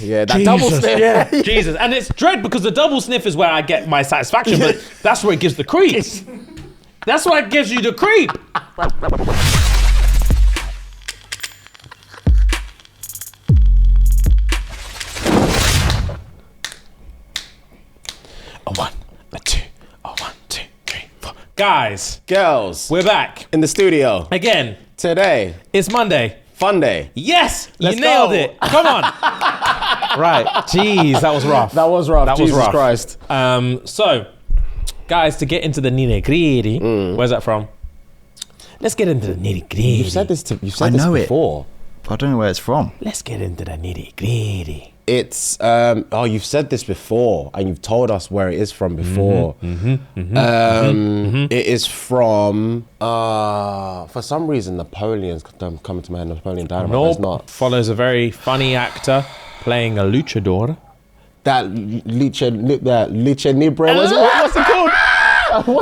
Yeah, that double sniff. Yeah, Jesus. And it's dread because the double sniff is where I get my satisfaction, but that's where it gives the creeps. That's why it gives you the creep. A 1, a 2, a 1, 2, 3, 4. Guys, Girls, we're back in the studio again. today. It's Monday. Fun day. Yes, Let's you nailed go. it. Come on. Right. Jeez, that was rough. That was rough. Jesus Christ. So, guys, to get into the nitty-gritty, where's that from? Let's get into the nitty-gritty. You've said this before. I don't know where it's from. Let's get into the nitty-gritty. It's you've said this before and you've told us where it is from before. It is from for some reason Napoleon's coming to my head. Napoleon Dynamite. Nope. It's not. Follows a very funny actor playing a luchador. That Lucha Libre. What's it called?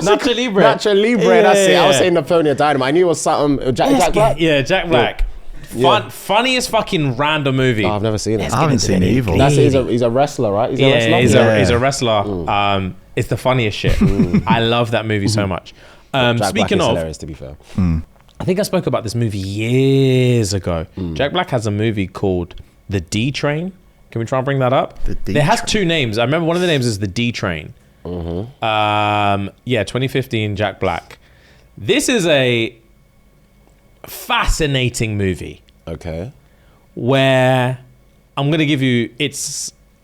Nacho Libre. Nacho Libre. That's it. I was saying Napoleon Dynamite. I knew it was something. Jack Black. Yeah, Jack Black. Funniest fucking random movie. Oh, I've never seen it. I haven't seen Evil. That's he's a wrestler, right? He's a wrestler. He's a wrestler. It's the funniest shit. I love that movie so much. Jack Speaking Black is of, hilarious, to be fair. I think I spoke about this movie years ago. Jack Black has a movie called The D Train. Can we try and bring that up? It has two names. I remember one of the names is The D Train. 2015 Jack Black. This is a fascinating movie. Okay. Where I'm gonna give you,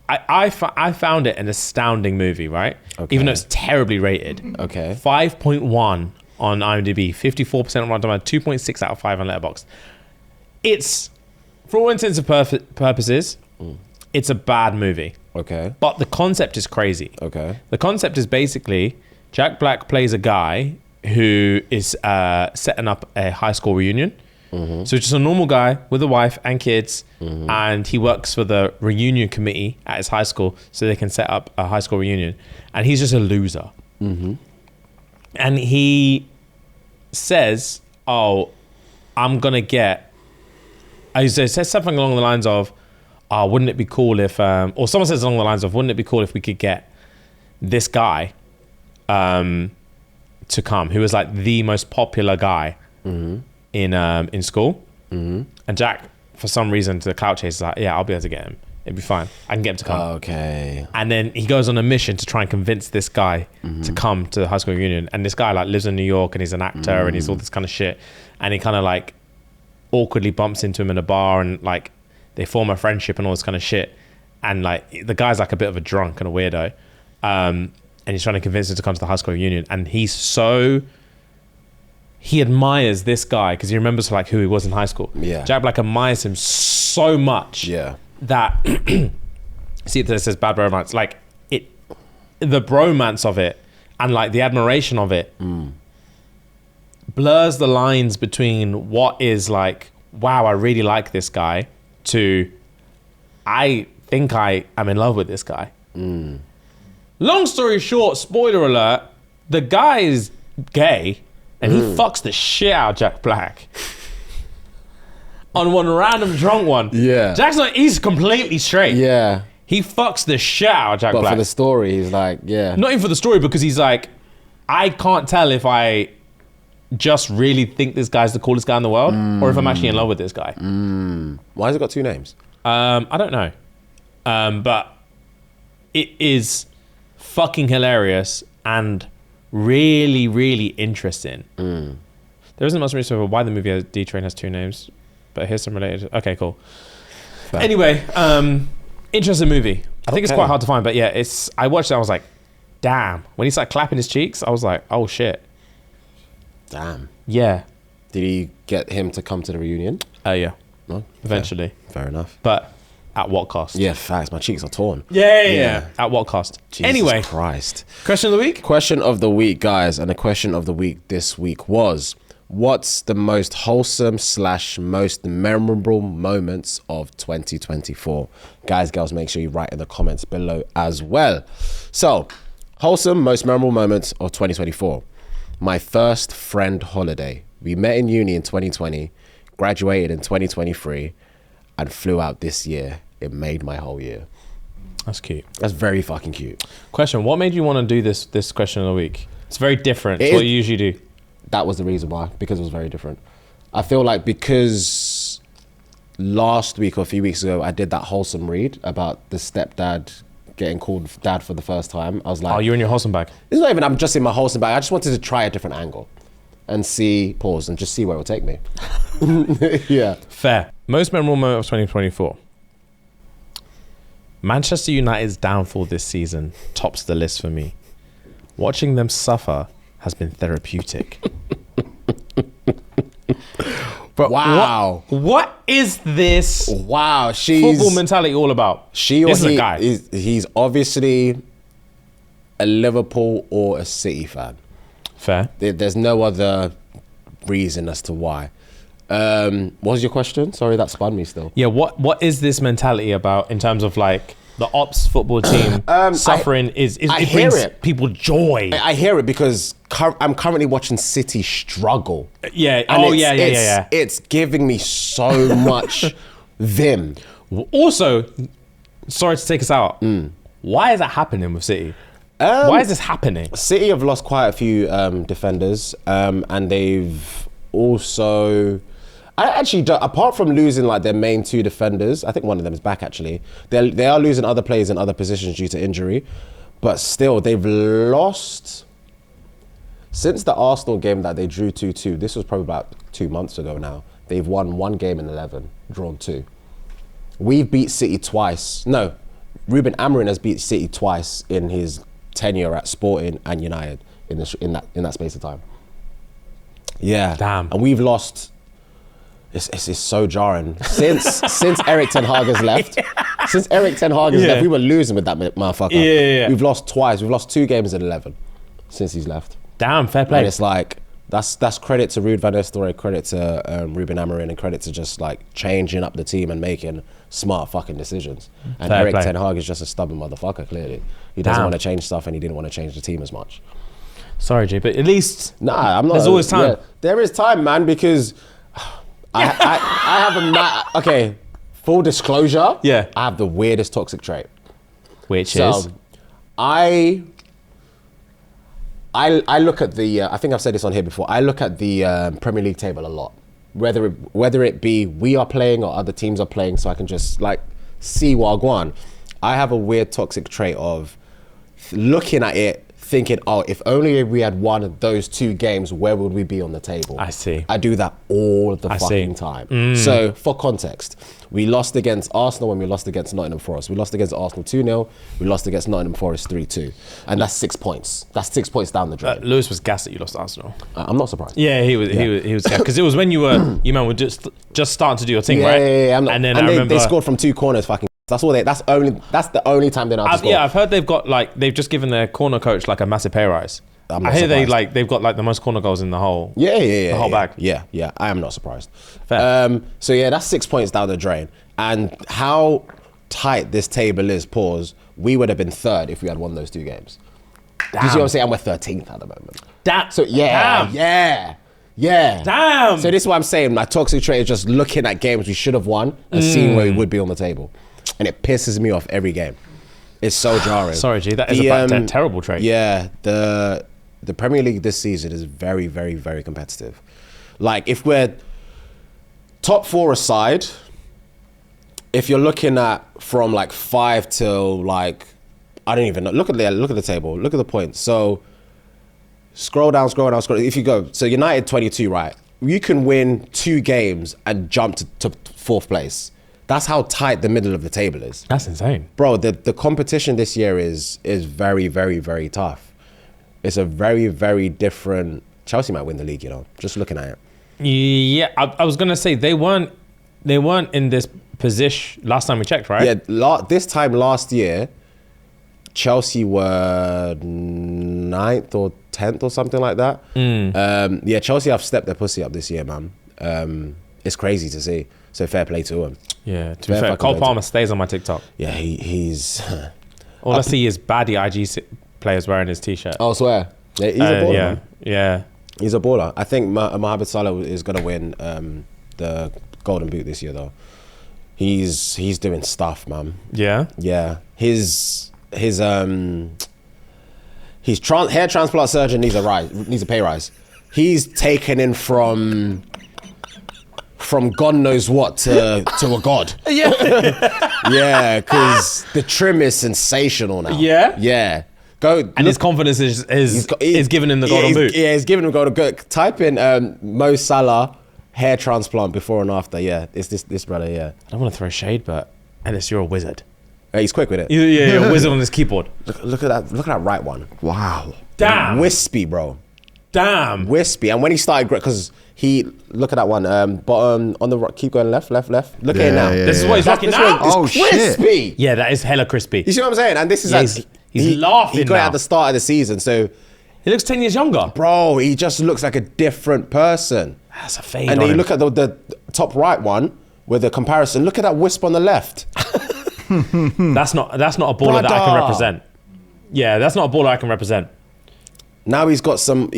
I found it an astounding movie, right? Okay. Even though it's terribly rated. Okay. 5.1 on IMDb, 54% on Rotten Tomatoes, 2.6 out of 5 on Letterboxd. It's, for all intents and purposes, it's a bad movie. Okay. But the concept is crazy. Okay. The concept is basically Jack Black plays a guy who is setting up a high school reunion. So it's just a normal guy with a wife and kids, and he works for the reunion committee at his high school so they can set up a high school reunion. And he's just a loser. And he says, I'm going to get... He says something along the lines of, wouldn't it be cool if... or someone says along the lines of, wouldn't it be cool if we could get this guy to come, who was like the most popular guy in school. And Jack, for some reason, to the clout chase, is like, yeah, I'll be able to get him. It'd be fine. I can get him to come. Okay. And then he goes on a mission to try and convince this guy to come to the high school reunion. And this guy like lives in New York and he's an actor and he's all this kind of shit. And he kind of like awkwardly bumps into him in a bar and like they form a friendship and all this kind of shit. And like the guy's like a bit of a drunk and a weirdo. And he's trying to convince him to come to the high school reunion. And he admires this guy because he remembers like who he was in high school. Yeah. Jack Black admires him so much that see, it says bad bromance. Like the bromance of it and like the admiration of it blurs the lines between what is like, wow, I really like this guy, to I think I am in love with this guy. Long story short, spoiler alert, the guy is gay. And he fucks the shit out of Jack Black on one random drunk one. Yeah. He's completely straight. Yeah. He fucks the shit out of Jack Black. But for the story, he's like, yeah. Not even for the story, because he's like, I can't tell if I just really think this guy's the coolest guy in the world or if I'm actually in love with this guy. Why has it got two names? I don't know. But it is fucking hilarious and really, really interesting. There isn't much reason for why the movie D Train has two names, but here's some related. Okay, cool. Fair. Anyway, interesting movie. I think it's quite hard to find, but yeah, I watched it. I was like, damn. When he started clapping his cheeks, I was like, oh shit. Damn. Yeah. Did he get him to come to the reunion? Yeah. No. Eventually. Fair enough. But at what cost? Yeah, facts. My cheeks are torn. Yeah. At what cost? Jesus anyway. Christ. Question of the week? Question of the week, guys. And the question of the week this week was, what's the most wholesome / most memorable moments of 2024? Guys, girls, make sure you write in the comments below as well. So, wholesome, most memorable moments of 2024. My first friend holiday. We met in uni in 2020, graduated in 2023, and flew out this year it made my whole year. That's cute. That's very fucking cute. Question: what made you want to do this question of the week? It's very different. It's what you usually do. That was the reason why, because it was very different. I feel like because last week or a few weeks ago, I did that wholesome read about the stepdad getting called dad for the first time. I was like, Oh, you're in your wholesome bag. it's not even, I'm just in my wholesome bag. I just wanted to try a different angle and pause and just see where it will take me. Yeah. Fair. Most memorable moment of 2024. Manchester United's downfall this season tops the list for me. Watching them suffer has been therapeutic. But Wow. What is this Wow. football mentality all about? This is a guy. He's obviously a Liverpool or a City fan. Fair. There's no other reason as to why. What was your question? Sorry, that spun me still. Yeah, what is this mentality about in terms of like the ops football team suffering it hear brings it. people joy. I hear it because I'm currently watching City struggle. Yeah. And Yeah. It's giving me so much vim. Also, sorry to take us out. Why is that happening with City? Why is this happening? City have lost quite a few defenders, and they've also... I actually don't, apart from losing like their main two defenders, I think one of them is back actually. They are losing other players in other positions due to injury, but still they've lost since the Arsenal game that they drew 2-2. This was probably about 2 months ago now. They've won 1 game in 11, drawn 2. We've beat City twice. No, Ruben Amorim has beat City twice in his tenure at Sporting and United in that space of time. Yeah, Damn. and we've lost. It's so jarring. Since Eric Ten Hag has left, we were losing with that motherfucker. Yeah. We've lost twice. We've lost 2 games in 11 since he's left. Damn, fair play. And it's like that's credit to Ruud van Nistelrooy, credit to Ruben Amorim, and credit to just like changing up the team and making smart fucking decisions. And Fair Eric play. Ten Hag is just a stubborn motherfucker. Clearly, he doesn't Damn. want to change stuff, and he didn't want to change the team as much. Sorry, Jay, but at least I'm not. There's always time. Yeah, there is time, man, because I have okay, full disclosure. Yeah. I have the weirdest toxic trait. which So is I look at the. I think I've said this on here before. I look at the Premier League table a lot, whether it be we are playing or other teams are playing, so I can just like see what I go on. I have a weird toxic trait of looking at it, thinking, oh, if only we had won those 2 games, where would we be on the table? I see. I do that all the fucking see. time. So, for context, we lost against Arsenal when we lost against Nottingham Forest. We lost against Arsenal 2-0. We lost against Nottingham Forest 3-2. And that's 6 points. That's 6 points down the drain. Lewis was gassed that you lost to Arsenal. I'm not surprised. Yeah, he was gassed because it was when you were just starting to do your thing, Yeah, right? yeah. I'm not, And then and I remember they scored from 2 corners. Fucking. That's the only time they know how to score. I've heard they've just given their corner coach like a massive pay rise. I'm not I hear surprised. they've got like the most corner goals in the whole. The whole bag. Yeah. I am not surprised. Fair. So yeah, that's 6 points down the drain. And how tight this table is, we would have been 3rd if we had won those 2 games. Do you see what I'm saying? And we're 13th at the moment. So yeah. Damn. So this is what I'm saying. My toxic trait is just looking at games we should have won and seeing where we would be on the table. And it pisses me off every game. It's so jarring. Sorry, G, that is a terrible trait. Yeah, the Premier League this season is very, very, very competitive. Like, if we're top 4 aside, if you're looking at from like 5 till like, I don't even know. Look at the table. Look at the points. So scroll down. If you go, so United 22, right? You can win 2 games and jump to 4th place. That's how tight the middle of the table is. That's insane. Bro, the competition this year is very, very, very tough. It's a very, very different... Chelsea might win the league, just looking at it. Yeah, I was gonna say they weren't in this position last time we checked, right? Yeah, this time last year, Chelsea were 9th or 10th or something like that. Yeah, Chelsea have stepped their pussy up this year, man. It's crazy to see. So fair play to him. Yeah, to be fair, Cole Palmer stays on my TikTok. Yeah, he's... All I see is baddie IG players wearing his t-shirt. I swear. Yeah, he's a baller, man. Yeah. He's a baller. I think Mohamed Salah is going to win the Golden Boot this year, though. He's doing stuff, man. Yeah. Yeah. His hair transplant surgeon needs a pay rise. He's taken in from God knows what to a god. Yeah. Yeah, because the trim is sensational now. Yeah? Yeah. And his confidence is giving him the golden boot. Yeah, he's giving him golden boot. Type in Mo Salah hair transplant before and after. Yeah, it's this brother, yeah. I don't want to throw shade, but Ellis, you're a wizard. He's quick with it. You're a wizard on this keyboard. Look at that right one. Wow. Damn. Wispy, bro. Damn. Wispy. And when he started, because look at that one, bottom on the right, keep going left. Look at it now. Yeah, This is what he's rocking now. Oh, crispy. Yeah, that is hella crispy. You see what I'm saying? And this is he's laughing He got it now. at the start of the season, so He looks 10 years younger. bro, he just looks like a different person. That's a fade. And then on you him. look at the top right one with the comparison. Look at that wisp on the left. That's not a baller that I can represent. Yeah, that's not a baller I can represent. Now he's got some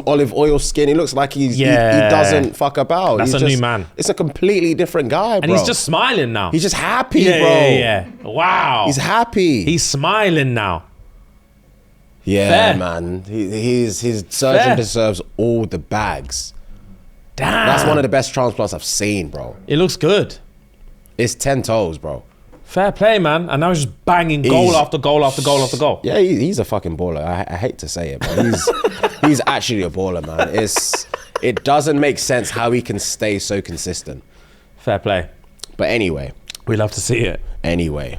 olive oil skin. He looks like he doesn't fuck about. That's He's a new man. It's a completely different guy, bro. And he's just smiling now. He's just happy, yeah, bro. yeah. Wow. He's happy. He's smiling now. yeah, Fair. man. His surgeon Fair. deserves all the bags. Damn. That's one of the best transplants I've seen, bro. It looks good. It's 10 toes, bro. Fair play, man. And now he's just banging goal after goal after goal after goal. Yeah, he's a fucking baller. I hate to say it, but he's actually a baller, man. It doesn't make sense how he can stay so consistent. Fair play. But anyway, We love to see it. Right.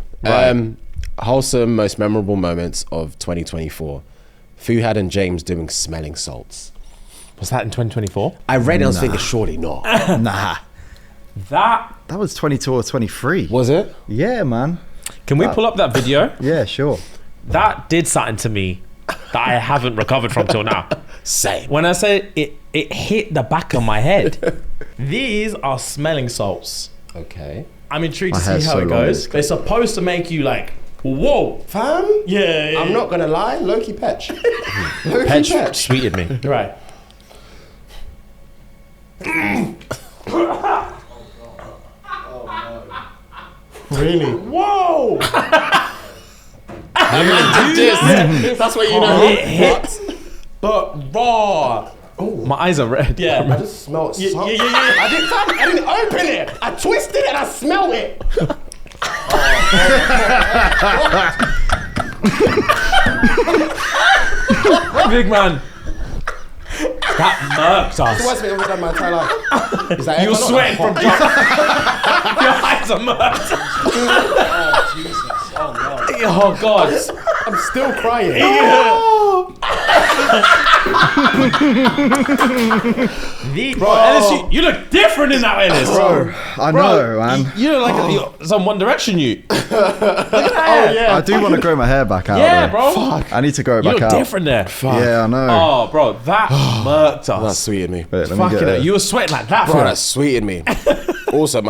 Wholesome most memorable moments of 2024. Fuhad and James doing smelling salts. Was that in 2024? I read it, I was thinking, surely not. Nah. That Was 22 or 23. Was it? Yeah, man. Can we pull up that video? Yeah, sure. That did something to me that I haven't recovered from till now. Same. When I say it hit the back of my head. These are smelling salts. Okay. I'm intrigued to My see hair's how so it long. goes. They're supposed to make you like, whoa. Fam? Yeah. I'm not gonna lie, Loki Petch. Loki Petch Petch. sweeted me. Right. Really? Whoa. That's what you know. It hit, but raw. My eyes are red. Yeah. I just smelled something. yeah. I didn't open it. I twisted it and I smelled it. Big man. That murked us. Worst thing I've ever done my entire life. Is that You were ever not sweating from hot? jump. Your eyes are murked. Oh, Jesus. Oh, no. Oh, God. I'm still crying. Bro, Ellis, you look different in that, Ellis. Bro, I know, man. You look like you're some One Direction you. I do want to grow my hair back out. Yeah, though. bro. I need to grow it You back look out. different there. Yeah, I know. Oh, bro, that murked That us. sweetened me. Wait, let me Fucking get hell, it. you were sweating like that, Bro, bro. that sweetened me. Also,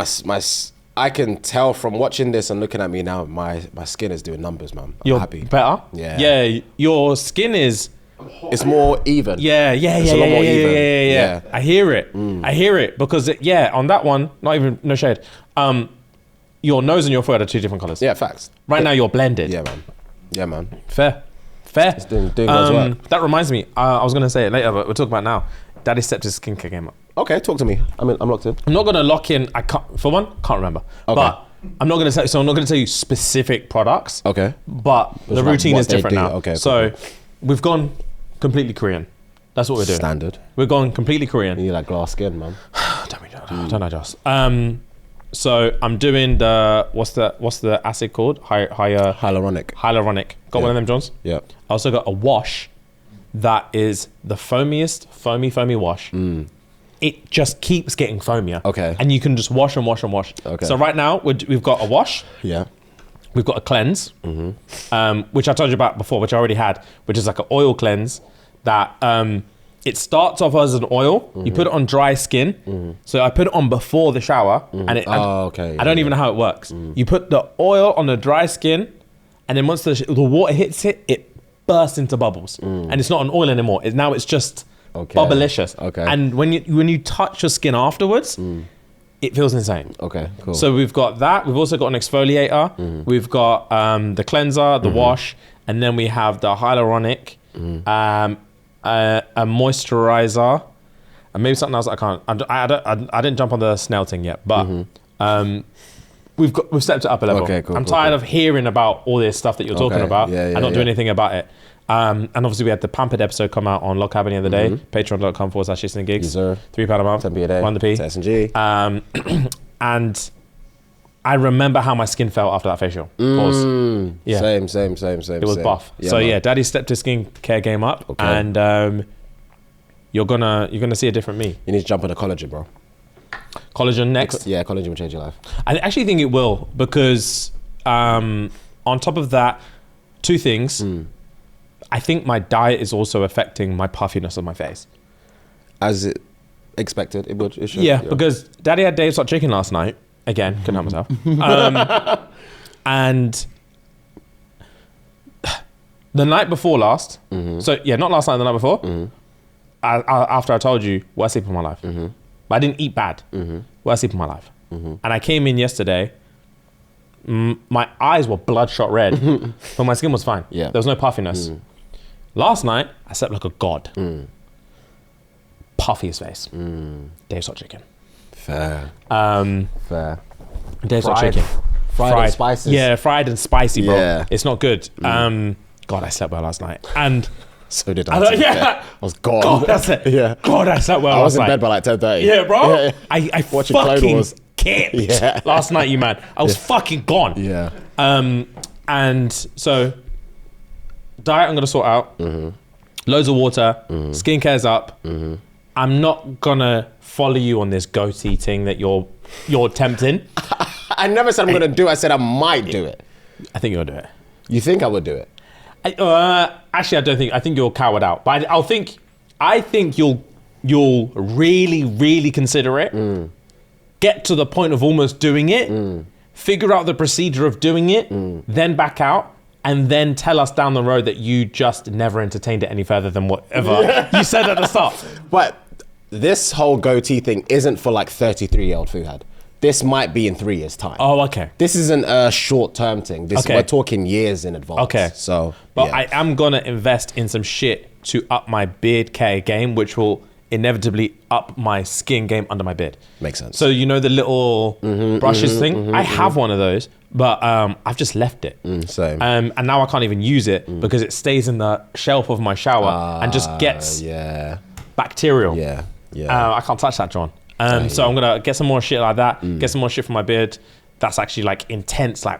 I can tell from watching this and looking at me now, my skin is doing numbers, man. I'm You're happy. better? Yeah. Yeah, your skin is... It's more even. Yeah. It's a lot more even. Yeah. I hear it. I hear it because, on that one, not even, no shade, your nose and your forehead are two different colours. Yeah, facts. Right now, you're blended. Yeah, man. Yeah, man. Fair. It's doing God's work. That reminds me, I was going to say it later, but we'll talk about it now. Daddy Scepter's skincare came up. Okay, talk to me. I'm locked in. I'm not going to lock in, can't remember. Okay. But I'm not going to tell you specific products. Okay. But the like routine what is they different do. now. Okay, So we've gone completely Korean. That's what we're doing. Standard. We're going completely Korean. You need that glass skin, man. Don't I just? So I'm doing what's the acid called? Hyaluronic. Hyaluronic. Got one of them, Johns. Yeah. I also got a wash that is the foamiest foamy wash. It just keeps getting foamier. Okay. And you can just wash and wash and wash. Okay. So right now we've got a wash. Yeah. We've got a cleanse, which I told you about before, which I already had, which is like an oil cleanse that it starts off as an oil. You put it on dry skin. So I put it on before the shower, and okay. I don't even know how it works. You put the oil on the dry skin, and then once the water hits it, it bursts into bubbles, and it's not an oil anymore. Now it's just Okay. bubblicious. Okay. And when you touch your skin afterwards, it feels insane. Okay, cool. So we've got that. We've also got an exfoliator. We've got the cleanser, the wash, and then we have the hyaluronic, a moisturizer, and maybe something else I can't. I didn't jump on the snail thing yet, but we've stepped it up a level. Okay, cool. I'm tired of hearing about all this stuff that you're talking about and not doing anything about it. And obviously we had the Pampered episode come out on Lock Cabin the other day. Patreon.com/ShxtsnGigs. Yes, sir. £3 a month. 10p a day. 1 the P. To S&G. And I remember how my skin felt after that facial. Pause. Yeah. Same. It was buff. So man. yeah, Daddy stepped his skincare game up, and you're gonna see a different me. You need to jump on the collagen, bro. Collagen next. Yeah, collagen will change your life. I actually think it will, because on top of that, two things. I think my diet is also affecting my puffiness of my face. As it expected, it would. It should. Yeah, because Daddy had Dave's hot chicken last night. Again, couldn't help myself. And the night before last, so yeah, not last night, the night before, after I told you, worst sleep of my life. But I didn't eat bad. Worst sleep of my life. And I came in yesterday, my eyes were bloodshot red, but my skin was fine. Yeah. There was no puffiness. Last night, I slept like a god. Puffy as face. Dave's hot chicken. Fair. Dave's hot chicken. Fried and spices. Yeah, fried and spicy, bro. Yeah. It's not good. God, I slept well last night. And So did I I. thought, yeah. I was gone. God, that's it. Yeah. God, I slept well I was last in night. bed by like 10:30. Yeah, bro. Yeah. I Watching Clone fucking Wars. kicked Yeah. last night, you man. I was fucking gone. Yeah. And so, diet I'm gonna sort out. Loads of water. Skincare's up. I'm not gonna follow you on this goatee thing that you're tempting. I never said I'm going to do it. I said I might do it. I think you'll do it. You think I would do it? Actually, I don't think. I think you'll cower out. But I think you'll really, really consider it. Get to the point of almost doing it. Figure out the procedure of doing it. Then back out. And then tell us down the road that you just never entertained it any further than whatever you said at the start. But this whole goatee thing isn't for like 33-year-old Fuhad. This might be in 3 years' time. Oh, okay. This isn't a short-term thing. We're talking years in advance. Okay. So, but yeah. I am gonna invest in some shit to up my beard care game, which will inevitably up my skin game under my beard. Makes sense. So you know the little brushes thing? I have one of those, but I've just left it. Same. And now I can't even use it because it stays in the shelf of my shower and just gets bacterial. Yeah. I can't touch that, John. So I'm gonna get some more shit like that. Get some more shit for my beard. That's actually like intense, like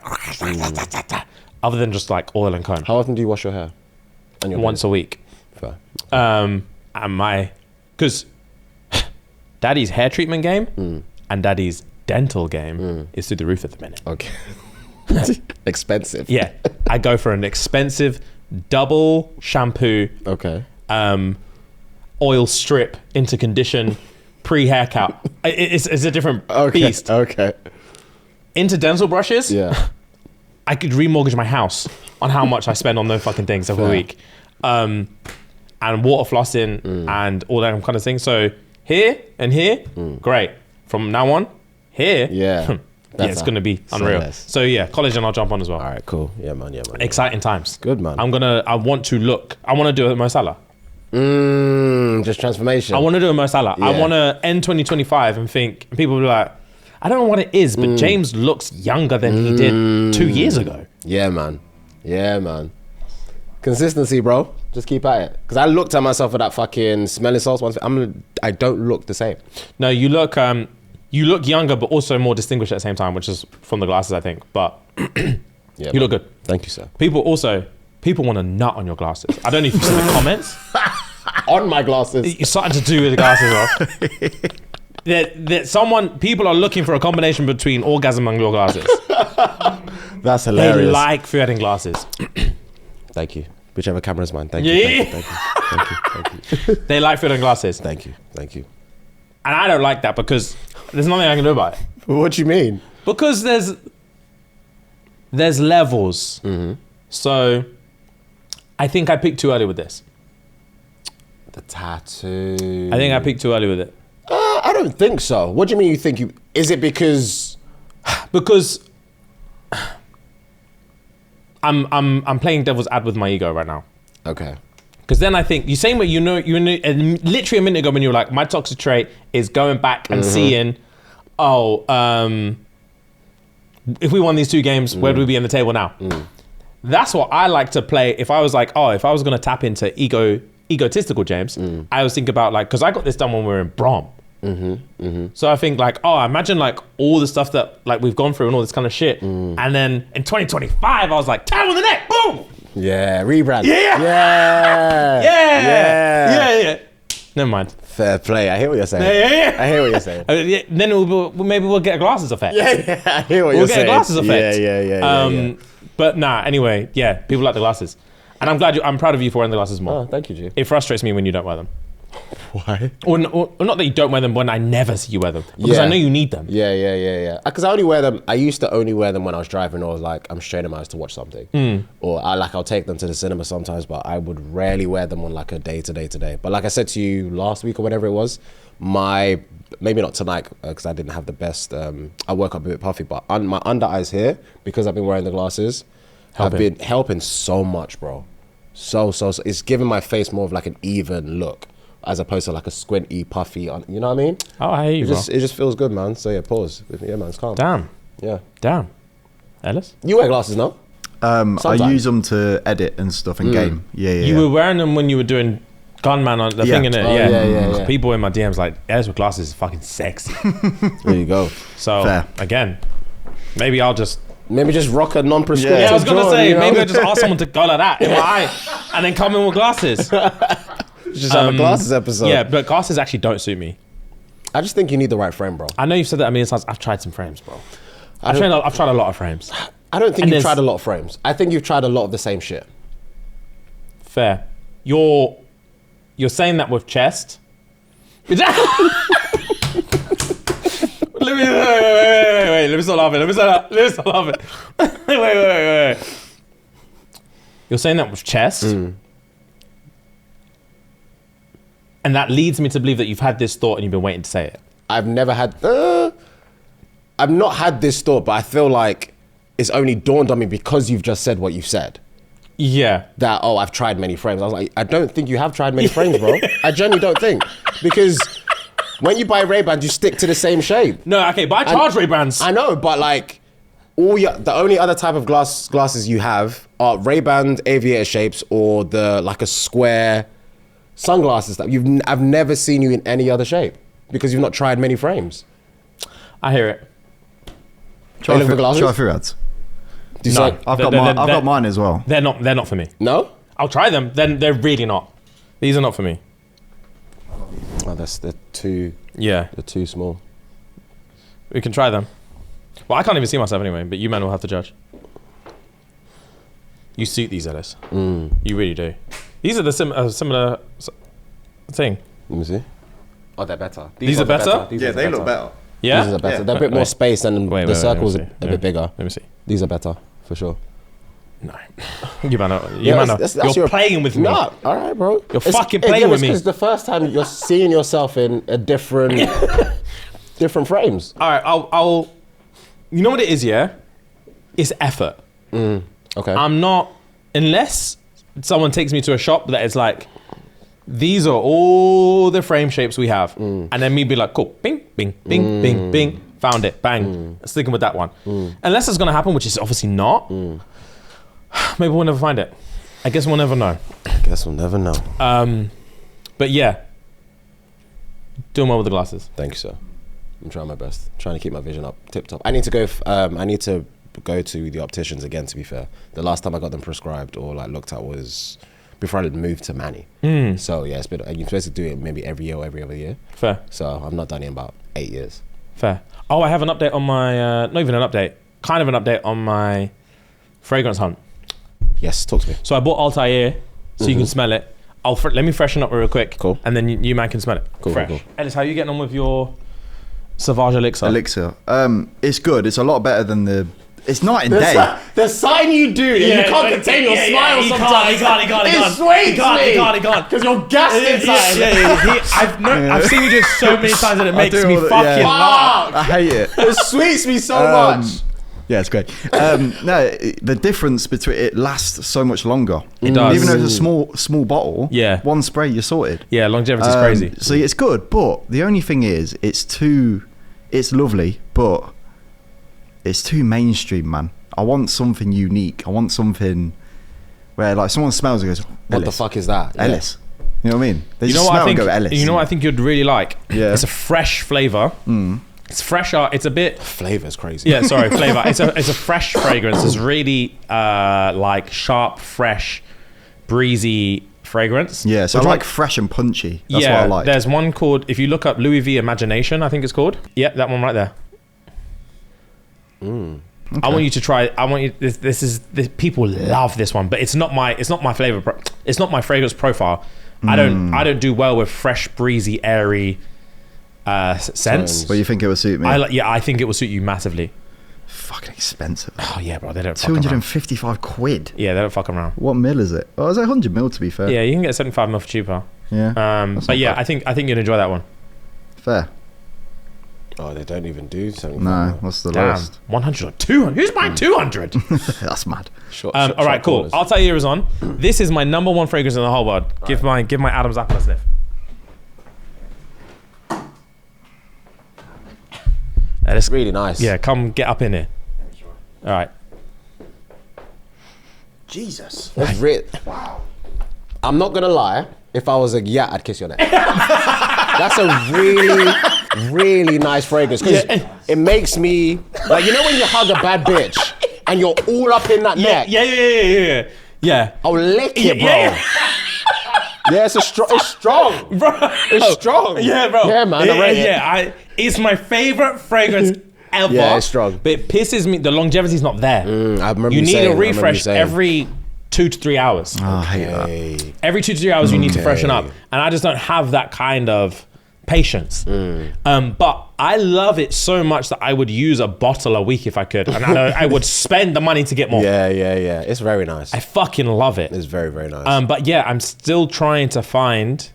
other than just like oil and comb. How often do you wash your hair? And your Once a week. Fair. And because Daddy's hair treatment game and Daddy's dental game is through the roof at the minute. Okay. Expensive. Yeah, I go for an expensive double shampoo. Okay. Oil strip into condition pre-haircut. It's a different beast. Okay. Into dental brushes, Yeah. I could remortgage my house on how much I spend on those fucking things every week. And water flossing and all that kind of thing. So here and here, great. From now on, here, Yeah. it's going to be unreal. nice. So yeah, collagen I'll jump on as well. All right, cool. Yeah, man. Exciting times. Good, man. I want to do it with Mo Salah. Just transformation. I want to do a Mo Salah. I Yeah. want to end 2025 and think, people will be like, I don't know what it is, but James looks younger than he did 2 years ago. Yeah, man. Consistency, bro. Just keep at it. Because I looked at myself with that fucking smelling salts once. I don't look the same. No, you look younger, but also more distinguished at the same time, which is from the glasses, I think. But Yeah, you look good. Thank you, sir. People want to nut on your glasses. I don't know if you've seen the comments. On my glasses. You're starting to do with the glasses, bro. People are looking for a combination between orgasm and your glasses. That's They hilarious. like Fuhad in glasses. Thank you. Whichever camera is mine. Thank Yeah. you. Thank you. They like Fuhad in glasses. Thank you. And I don't like that because there's nothing I can do about it. What do you mean? Because there's levels. So I think I peaked too early with this. The tattoo. I think I peaked too early with it. I don't think so. What do you mean you think you... Is it because... Because I'm playing devil's ad with my ego right now. Okay. Because then I think, you saying what you know, and literally a minute ago when you were like, my toxic trait is going back and seeing, if we won these 2 games, where do we be in the table now? That's what I like to play. If I was like, if I was going to tap into egotistical James, I was thinking about like, because I got this done when we were in Brom. So I think like, imagine like all the stuff that like we've gone through and all this kind of shit. And then in 2025, I was like, tap on the neck, boom. Yeah, rebrand. Yeah. Never mind. Fair play. I hear what you're saying. Yeah. I hear what you're saying. Then maybe we'll get a glasses effect. Yeah. I hear what you're saying. We'll get a glasses effect. Yeah. But nah, anyway, yeah, people like the glasses. And I'm proud of you for wearing the glasses more. Oh, thank you, G. It frustrates me when you don't wear them. Why? Or not that you don't wear them, when I never see you wear them. Because I know you need them. Yeah. Because I only wear them. I used to only wear them when I was driving, or like I'm straining my eyes to watch something. Or I'll take them to the cinema sometimes, but I would rarely wear them on like a day to day. But like I said to you last week or whatever it was, maybe not tonight because I didn't have the best. I woke up a bit puffy, but my under eyes here, because I've been wearing the glasses, have been helping so much, bro. So it's giving my face more of like an even look, as opposed to like a squinty, puffy, you know what I mean? Oh, I hear you, bro. It just feels good, man. So yeah, pause. Yeah, man, it's calm. Damn. Yeah. Damn. Ellis? You wear glasses, no? I use them to edit and stuff in game. Yeah. You were wearing them when you were doing Gunman on the thing in it. Yeah. People in my DMs like, Ellis with glasses is fucking sexy. There you go. So Fair. again, maybe I'll just rock a non-prescriptive. Yeah, I was gonna John, say, you know? maybe I just ask someone to go like that in my eye and then come in with glasses. Just have a glasses episode. Yeah, but glasses actually don't suit me. I just think you need the right frame, bro. I know you've said that a million times. I've tried some frames, bro. I've tried a lot of frames. I don't think you've tried a lot of frames. I think you've tried a lot of the same shit. Fair. You're saying that with chest. Wait. Let me stop laughing. Wait. You're saying that with chest. And that leads me to believe that you've had this thought and you've been waiting to say it. I've not had this thought, but I feel like it's only dawned on me because you've just said what you've said. Yeah. That, I've tried many frames. I was like, I don't think you have tried many frames, bro. I genuinely don't think. Because when you buy Ray-Bans, you stick to the same shape. No, okay, but I charge Ray-Bans. I know, but like, the only other type of glasses you have are Ray-Ban aviator shapes or like a square sunglasses. I've never seen you in any other shape because you've not tried many frames. I hear it. Try Fuhad's. I've got mine as well. They're not for me. No? I'll try them. Then they're really not. These are not for me. Oh, they're too. Yeah. They're too small. We can try them. Well, I can't even see myself anyway, but you men will have to judge. You suit these, Ellis. You really do. These are the similar thing. Let me see. Oh, they're better. These are better? Yeah, they look better. Yeah? These are better. They're a bit more space and the circle's a bit bigger. Let me see. These are better, for sure. No. You're playing with me. No, all right, bro. You're fucking playing with me. It's the first time you're seeing yourself in a different frames. All right, I'll you know what it is, yeah? It's effort. Okay. I'm not, unless someone takes me to a shop that is like, these are all the frame shapes we have. And then me be like, cool, bing, bing, bing, bing, bing, found it, bang. Sticking with that one. Unless it's gonna happen, which is obviously not, maybe we'll never find it. I guess we'll never know. But yeah, doing well with the glasses. Thank you, sir. I'm trying my best. Trying to keep my vision up, tip top. I need to go to the opticians again, to be fair. The last time I got them prescribed or like looked at was before I moved to Manny. So yeah, it's been, you're supposed to do it maybe every year or every other year. Fair. So I've not done it in about 8 years. Fair. Oh, I have an update on my, not even an update, kind of an update on my fragrance hunt. Yes, talk to me. So I bought Altair so you can smell it. Let me freshen up real quick. Cool. And then you man can smell it. Cool, Fresh. cool. Ellis, how are you getting on with your Sauvage Elixir? Elixir. It's good. It's a lot better than the It's night and day. The sign you do, you can't contain your smile sometimes. He can't. It sways He can't. because you're gassed inside. I've seen you do it so many times and it makes me fucking laugh. I hate it. It sweets me so much. Yeah, it's great. No, the difference between it lasts so much longer. It does. Even though it's a small bottle. Yeah. One spray, you're sorted. Yeah, longevity is crazy. So it's good, but the only thing is, it's lovely, but it's too mainstream, man. I want something unique. I want something where like someone smells and goes, What the fuck is that? Yeah. Ellis. You know what I mean? They You just know what smell I think? and go Ellis. You know what I think you'd really like? Yeah. It's a fresh flavor. It's fresher. It's a bit. Flavor's crazy. Yeah, sorry, flavor. It's a fresh fragrance. It's really like sharp, fresh, breezy fragrance. Yeah, so I Which like one- fresh and punchy. That's yeah, what I like. there's one called, if you look up Louis V Imagination, I think it's called. Yeah, that one right there. Okay. I want you to try. I want you. This people love this one, but it's not my flavor. It's not my fragrance profile. I don't do well with fresh, breezy, airy scents. But you think it would suit me? I think it will suit you massively. Fucking expensive. Oh yeah, bro, they don't. Fuck around. 255 quid. Yeah, they don't fuck around. What mil is it? Oh, is it 100 mil to be fair? Yeah, you can get 75 mil for cheaper. Yeah. But yeah, I think you'd enjoy that one. Fair. Oh, they don't even do something. No, what's the Damn, lowest? 100 or 200. Who's buying 200? That's mad. All right, cool. I'll tell you yours on. This is my number one fragrance in the whole world. Give my Adam's apple a sniff. It's really nice. Yeah, come get up in here. All right. Jesus. Wow. I'm not gonna lie. If I was a yacht, I'd kiss your neck. That's a really, really nice fragrance because it makes me like, you know when you hug a bad bitch and you're all up in that neck. Yeah. I'll lick it, bro. Yeah, it's strong, Bro. It's strong. Yeah, bro. Yeah, man. I rate it. It's my favorite fragrance ever. Yeah, it's strong. But it pisses me. The longevity's not there. I remember you need saying, a refresh every 2 to 3 hours. Oh, I hate that. Every 2 to 3 hours, you need to freshen up. And I just don't have that kind of patience. But I love it so much that I would use a bottle a week if I could. And I would spend the money to get more. Yeah. It's very nice. I fucking love it. It's very, very nice. But yeah, I'm still trying to find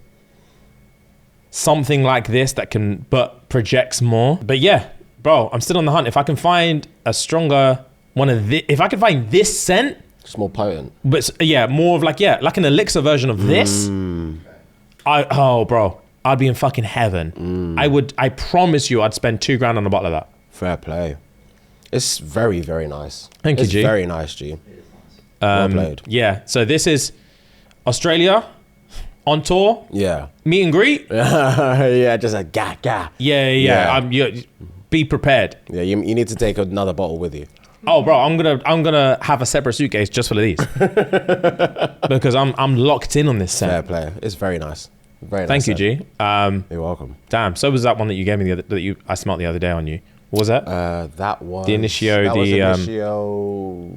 something like this that but projects more. But yeah, bro, I'm still on the hunt. If I can find a stronger one of this, if I can find this scent, It's more potent. but yeah, more of like an elixir version of this. Bro, I'd be in fucking heaven. I promise you, I'd spend $2,000 on a bottle of that. Fair play. It's very, very nice. Thank you, it's G. It's very nice, G. Well played. Yeah, so this is Australia on tour, Yeah. meet and greet. Yeah, just a gah. Yeah. Be prepared. Yeah, you need to take another bottle with you. Oh, bro, I'm gonna have a separate suitcase just full of these because I'm locked in on this Fair scent. play. It's very nice. Very nice. Thank you, scent. G. You're welcome. Damn. So was that one that you gave me I smelled the other day on you? What was that? That was The Initio, that was the, Initio,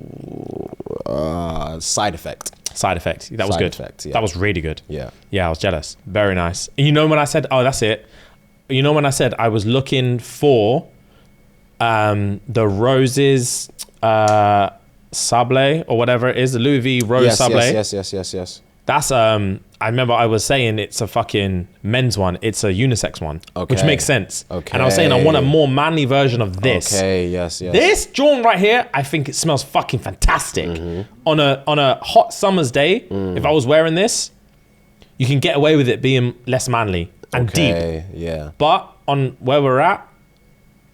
side effect. Side effect. That was Side good. effect, yeah. That was really good. Yeah. Yeah, I was jealous. Very nice. You know when I said, oh, that's it. You know when I said I was looking for the roses Sablé or whatever it is, the Louis V Rose Sablé. Yes. That's I remember I was saying it's a fucking men's one. It's a unisex one, which Okay. makes sense. Okay. And I was saying I want a more manly version of this. Okay, yes. This joint right here, I think it smells fucking fantastic. On a hot summer's day, if I was wearing this, you can get away with it being less manly and deep. Yeah. But on where we're at,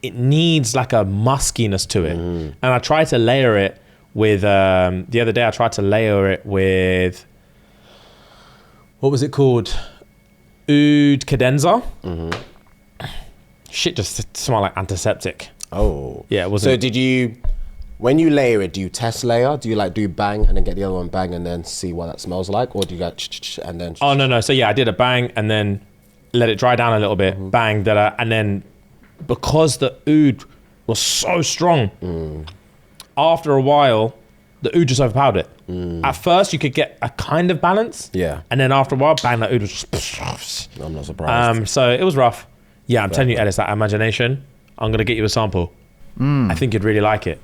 it needs like a muskiness to it. And I tried to layer it with, the other day I tried to layer it with, what was it called? Oud Cadenza. Shit just smelled like antiseptic. Oh. Yeah, it wasn't. So did you, when you layer it, do you test layer? Do you like do bang and then get the other one bang and then see what that smells like? Or do you go and then... Oh, no. So yeah, I did a bang and then let it dry down a little bit. Bang, and then because the oud was so strong, after a while, the oud just overpowered it. At first, you could get a kind of balance. Yeah. And then after a while, bang, the oud was just... I'm not surprised. So it was rough. Yeah, I'm telling you, Ellis, that imagination, I'm going to get you a sample. I think you'd really like it.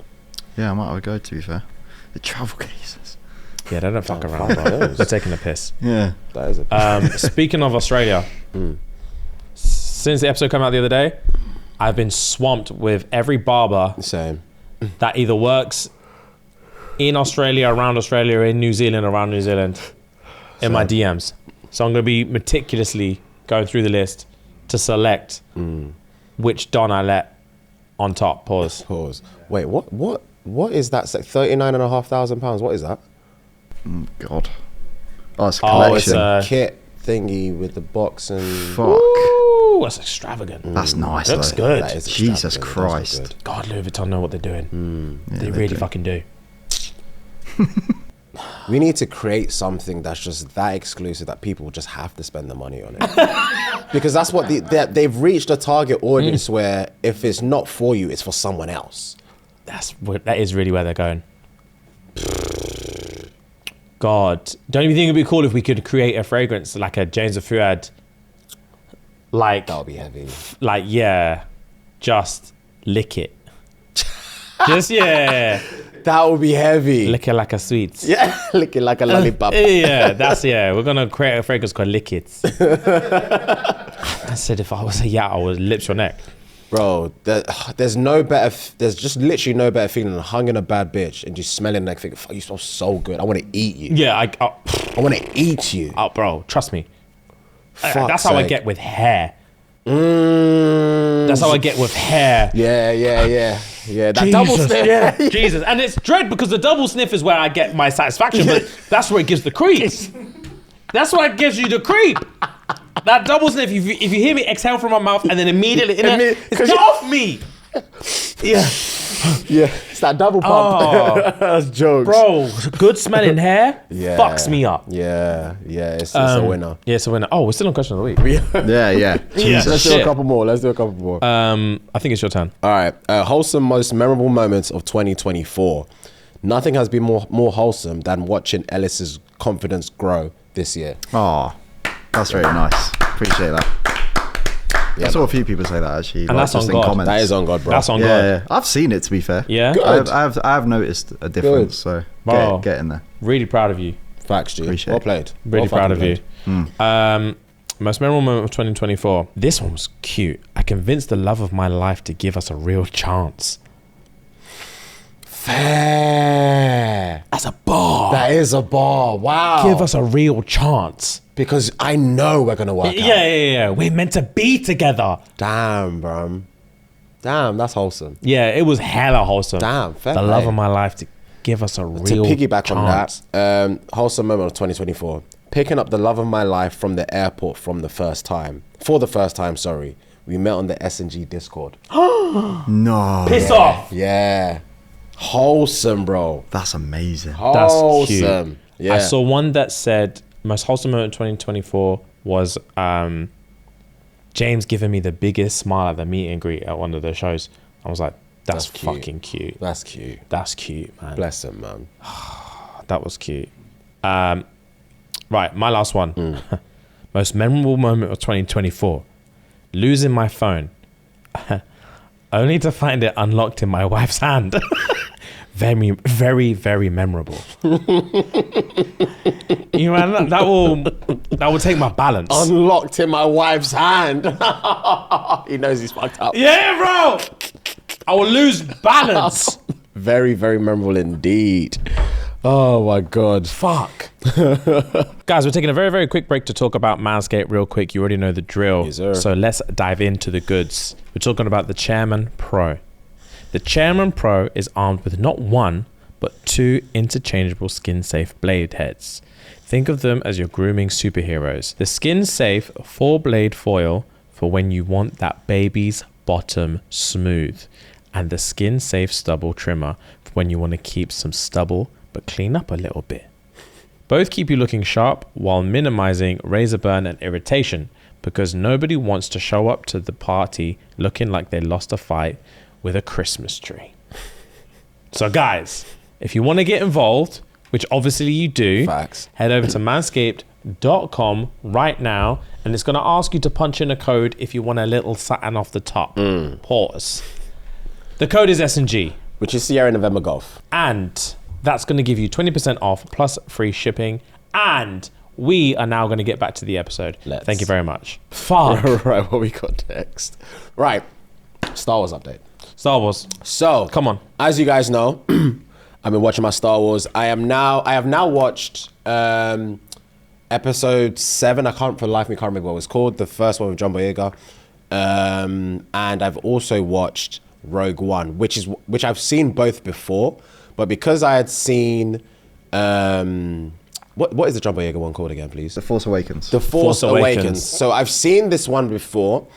Yeah, I might have a go, to be fair. The travel cases. Yeah, they don't fuck around, bro. They're taking a piss. Yeah. That is a Speaking of Australia, since the episode came out the other day, I've been swamped with every barber same. that either works in Australia, around Australia, or in New Zealand, around New Zealand, in my DMs. So I'm going to be meticulously going through the list to select which Don I let on top. Pause. Wait, what is that? £39,500. What is that? God. Oh, it's a Oh, it's collection. a Kit thingy with the box and Fuck. Ooh, that's extravagant. That's nice, Looks though. good. That is Jesus extravagant. It does look Christ. good. God, Louis Vuitton know what they're doing. Yeah, they they really do. fucking do. We need to create something that's just that exclusive that people just have to spend the money on it. Because that's what they've reached a target audience where if it's not for you, it's for someone else. That is really where they're going. God, don't you think it'd be cool if we could create a fragrance like a James of Fuhad? Like That would be heavy. Like, yeah, just lick it. Just, yeah, That would be heavy. lick it like a sweet. Yeah, licking like a lollipop. Yeah, we're going to create a fragrance called Lick It. I said if I was a yacht, I would lips your neck. Bro, there's just literally no better feeling than hung in a bad bitch and just smelling like, thinking, fuck, you smell so good. I want to eat you. Yeah, I want to eat you. bro, trust me. Fuck's That's how I sake. get with hair. That's how I get with hair. Yeah. That double sniff. Yeah, Jesus. And it's dread because the double sniff is where I get my satisfaction, but that's where it gives the creeps. That's why it gives you the creep. That double sniff, if you hear me exhale from my mouth and then immediately, get off me. Yeah. Yeah, it's that double pump. Oh. That's jokes. Bro, good smelling hair fucks me up. Yeah, it's a winner. Yeah, it's a winner. Oh, we're still on question of the week. Yeah. Yeah. Let's do Shit. a couple more. I think it's your turn. All right. Wholesome most memorable moments of 2024. Nothing has been more wholesome than watching Ellis's confidence grow this year. Oh, that's very nice. Appreciate that. Yeah, I saw a few people say that, actually. And that's just on in God. comments. That is on God, bro. That's on God. Yeah. I've seen it, to be fair. Yeah? Good. I have noticed a difference, so Wow. get in there. Really proud of you. Facts, G. Appreciate Well it. played. Really Well proud of fucking you. played. Most memorable moment of 2024. This one was cute. I convinced the love of my life to give us a real chance. Fair. That's a bar. That is a bar. Wow. Give us a real chance. Because I know we're going to work out. Yeah. We're meant to be together. Damn, bro. Damn, that's wholesome. Yeah, it was hella wholesome. Damn, fair The play. love of my life to give us a To real piggyback chance. on that, wholesome moment of 2024. Picking up the love of my life from the airport for the first time. We met on the SNG Discord. No. Piss off. Yeah. Wholesome, bro. That's amazing. That's Wholesome. cute. Yeah. I saw one that said most wholesome moment of 2024 was James giving me the biggest smile at the meet and greet at one of the shows. I was like, that's That's cute. fucking cute. That's cute. That's cute, man. Bless him, man. That was cute. Right, my last one. Most memorable moment of 2024. Losing my phone. Only to find it unlocked in my wife's hand. Very, very, very memorable. You know, that will take my balance. Unlocked in my wife's hand. He knows he's fucked up. Yeah, bro. I will lose balance. Very, very memorable indeed. Oh my God. Fuck. Guys, we're taking a very, very quick break to talk about Manscaped real quick. You already know the drill. Yes, sir. So let's dive into the goods. We're talking about the Chairman Pro. The Chairman Pro is armed with not one, but two interchangeable skin-safe blade heads. Think of them as your grooming superheroes. The skin-safe 4-blade foil for when you want that baby's bottom smooth. And the skin-safe stubble trimmer for when you want to keep some stubble but clean up a little bit. Both keep you looking sharp while minimizing razor burn and irritation, because nobody wants to show up to the party looking like they lost a fight with a Christmas tree. So guys, if you want to get involved, which obviously you do, Facts. head over to manscaped.com right now, and it's going to ask you to punch in a code if you want a little satin off the top. Pause. The code is SNG. which is Sierra November Golf. And that's going to give you 20% off plus free shipping. And we are now going to get back to the episode. Thank you very much. Fuck. Right, what we got next? Right, Star Wars update. Star Wars. So, Come on. As you guys know, I've been watching my Star Wars. I have now watched episode 7. I can't remember what it was called. The first one with John Boyega. And I've also watched Rogue One, which I've seen both before, but because I had seen what is the John Boyega one called again, please? The Force Awakens. The Force Awakens. So I've seen this one before,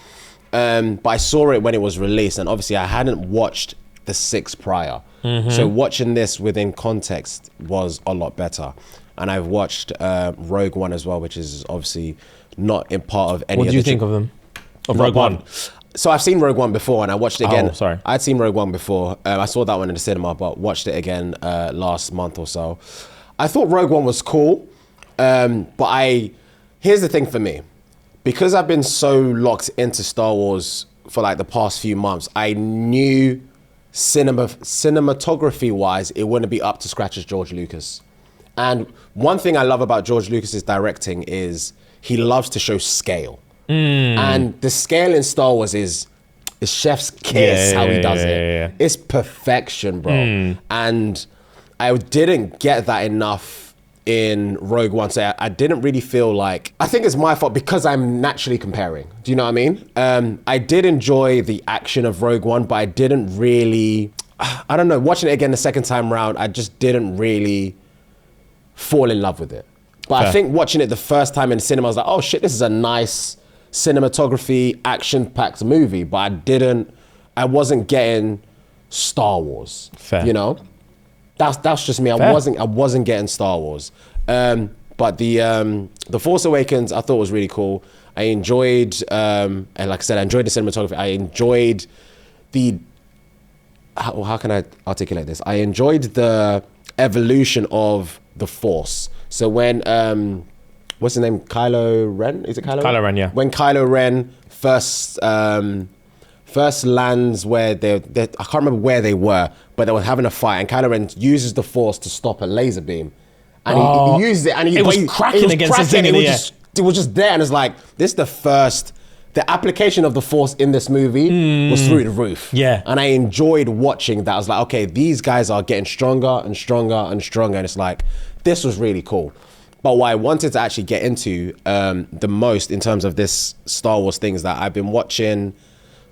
but I saw it when it was released, and obviously I hadn't watched the 6 prior. So watching this within context was a lot better. And I've watched Rogue One as well, which is obviously not in part of any. What do you think of them? Of Rogue One? So I've seen Rogue One before, and I watched it again. Oh, sorry. I'd seen Rogue One before. I saw that one in the cinema, but watched it again last month or so. I thought Rogue One was cool, but here's the thing for me. Because I've been so locked into Star Wars for like the past few months, I knew cinematography-wise, it wouldn't be up to scratch as George Lucas. And one thing I love about George Lucas's directing is he loves to show scale. And the scale in Star Wars is chef's kiss how he does it. Yeah. It's perfection, bro. And I didn't get that enough in Rogue One. So I didn't really feel like, I think it's my fault because I'm naturally comparing. Do you know what I mean? I did enjoy the action of Rogue One, but I didn't really, I don't know, watching it again the second time round, I just didn't really fall in love with it. But I think watching it the first time in the cinema, I was like, oh shit, this is a nice cinematography, action-packed movie. But I wasn't getting Star Wars. Fair. You know? That's just me. I wasn't getting Star Wars. But the Force Awakens I thought was really cool. I enjoyed, and like I said, I enjoyed the cinematography. I enjoyed how can I articulate this? I enjoyed the evolution of the Force. So when what's his name? Kylo Ren? Is it Kylo Ren? Kylo Ren, yeah. When Kylo Ren first lands where they I can't remember where they were, but they were having a fight, and Kylo Ren uses the Force to stop a laser beam. And he used it, and it was cracking against the thing in the air. It was just there, and it's like, this is the application of the Force in this movie was through the roof. Yeah. And I enjoyed watching that. I was like, okay, these guys are getting stronger and stronger and stronger. And it's like, this was really cool. But what I wanted to actually get into the most in terms of this Star Wars thing is that I've been watching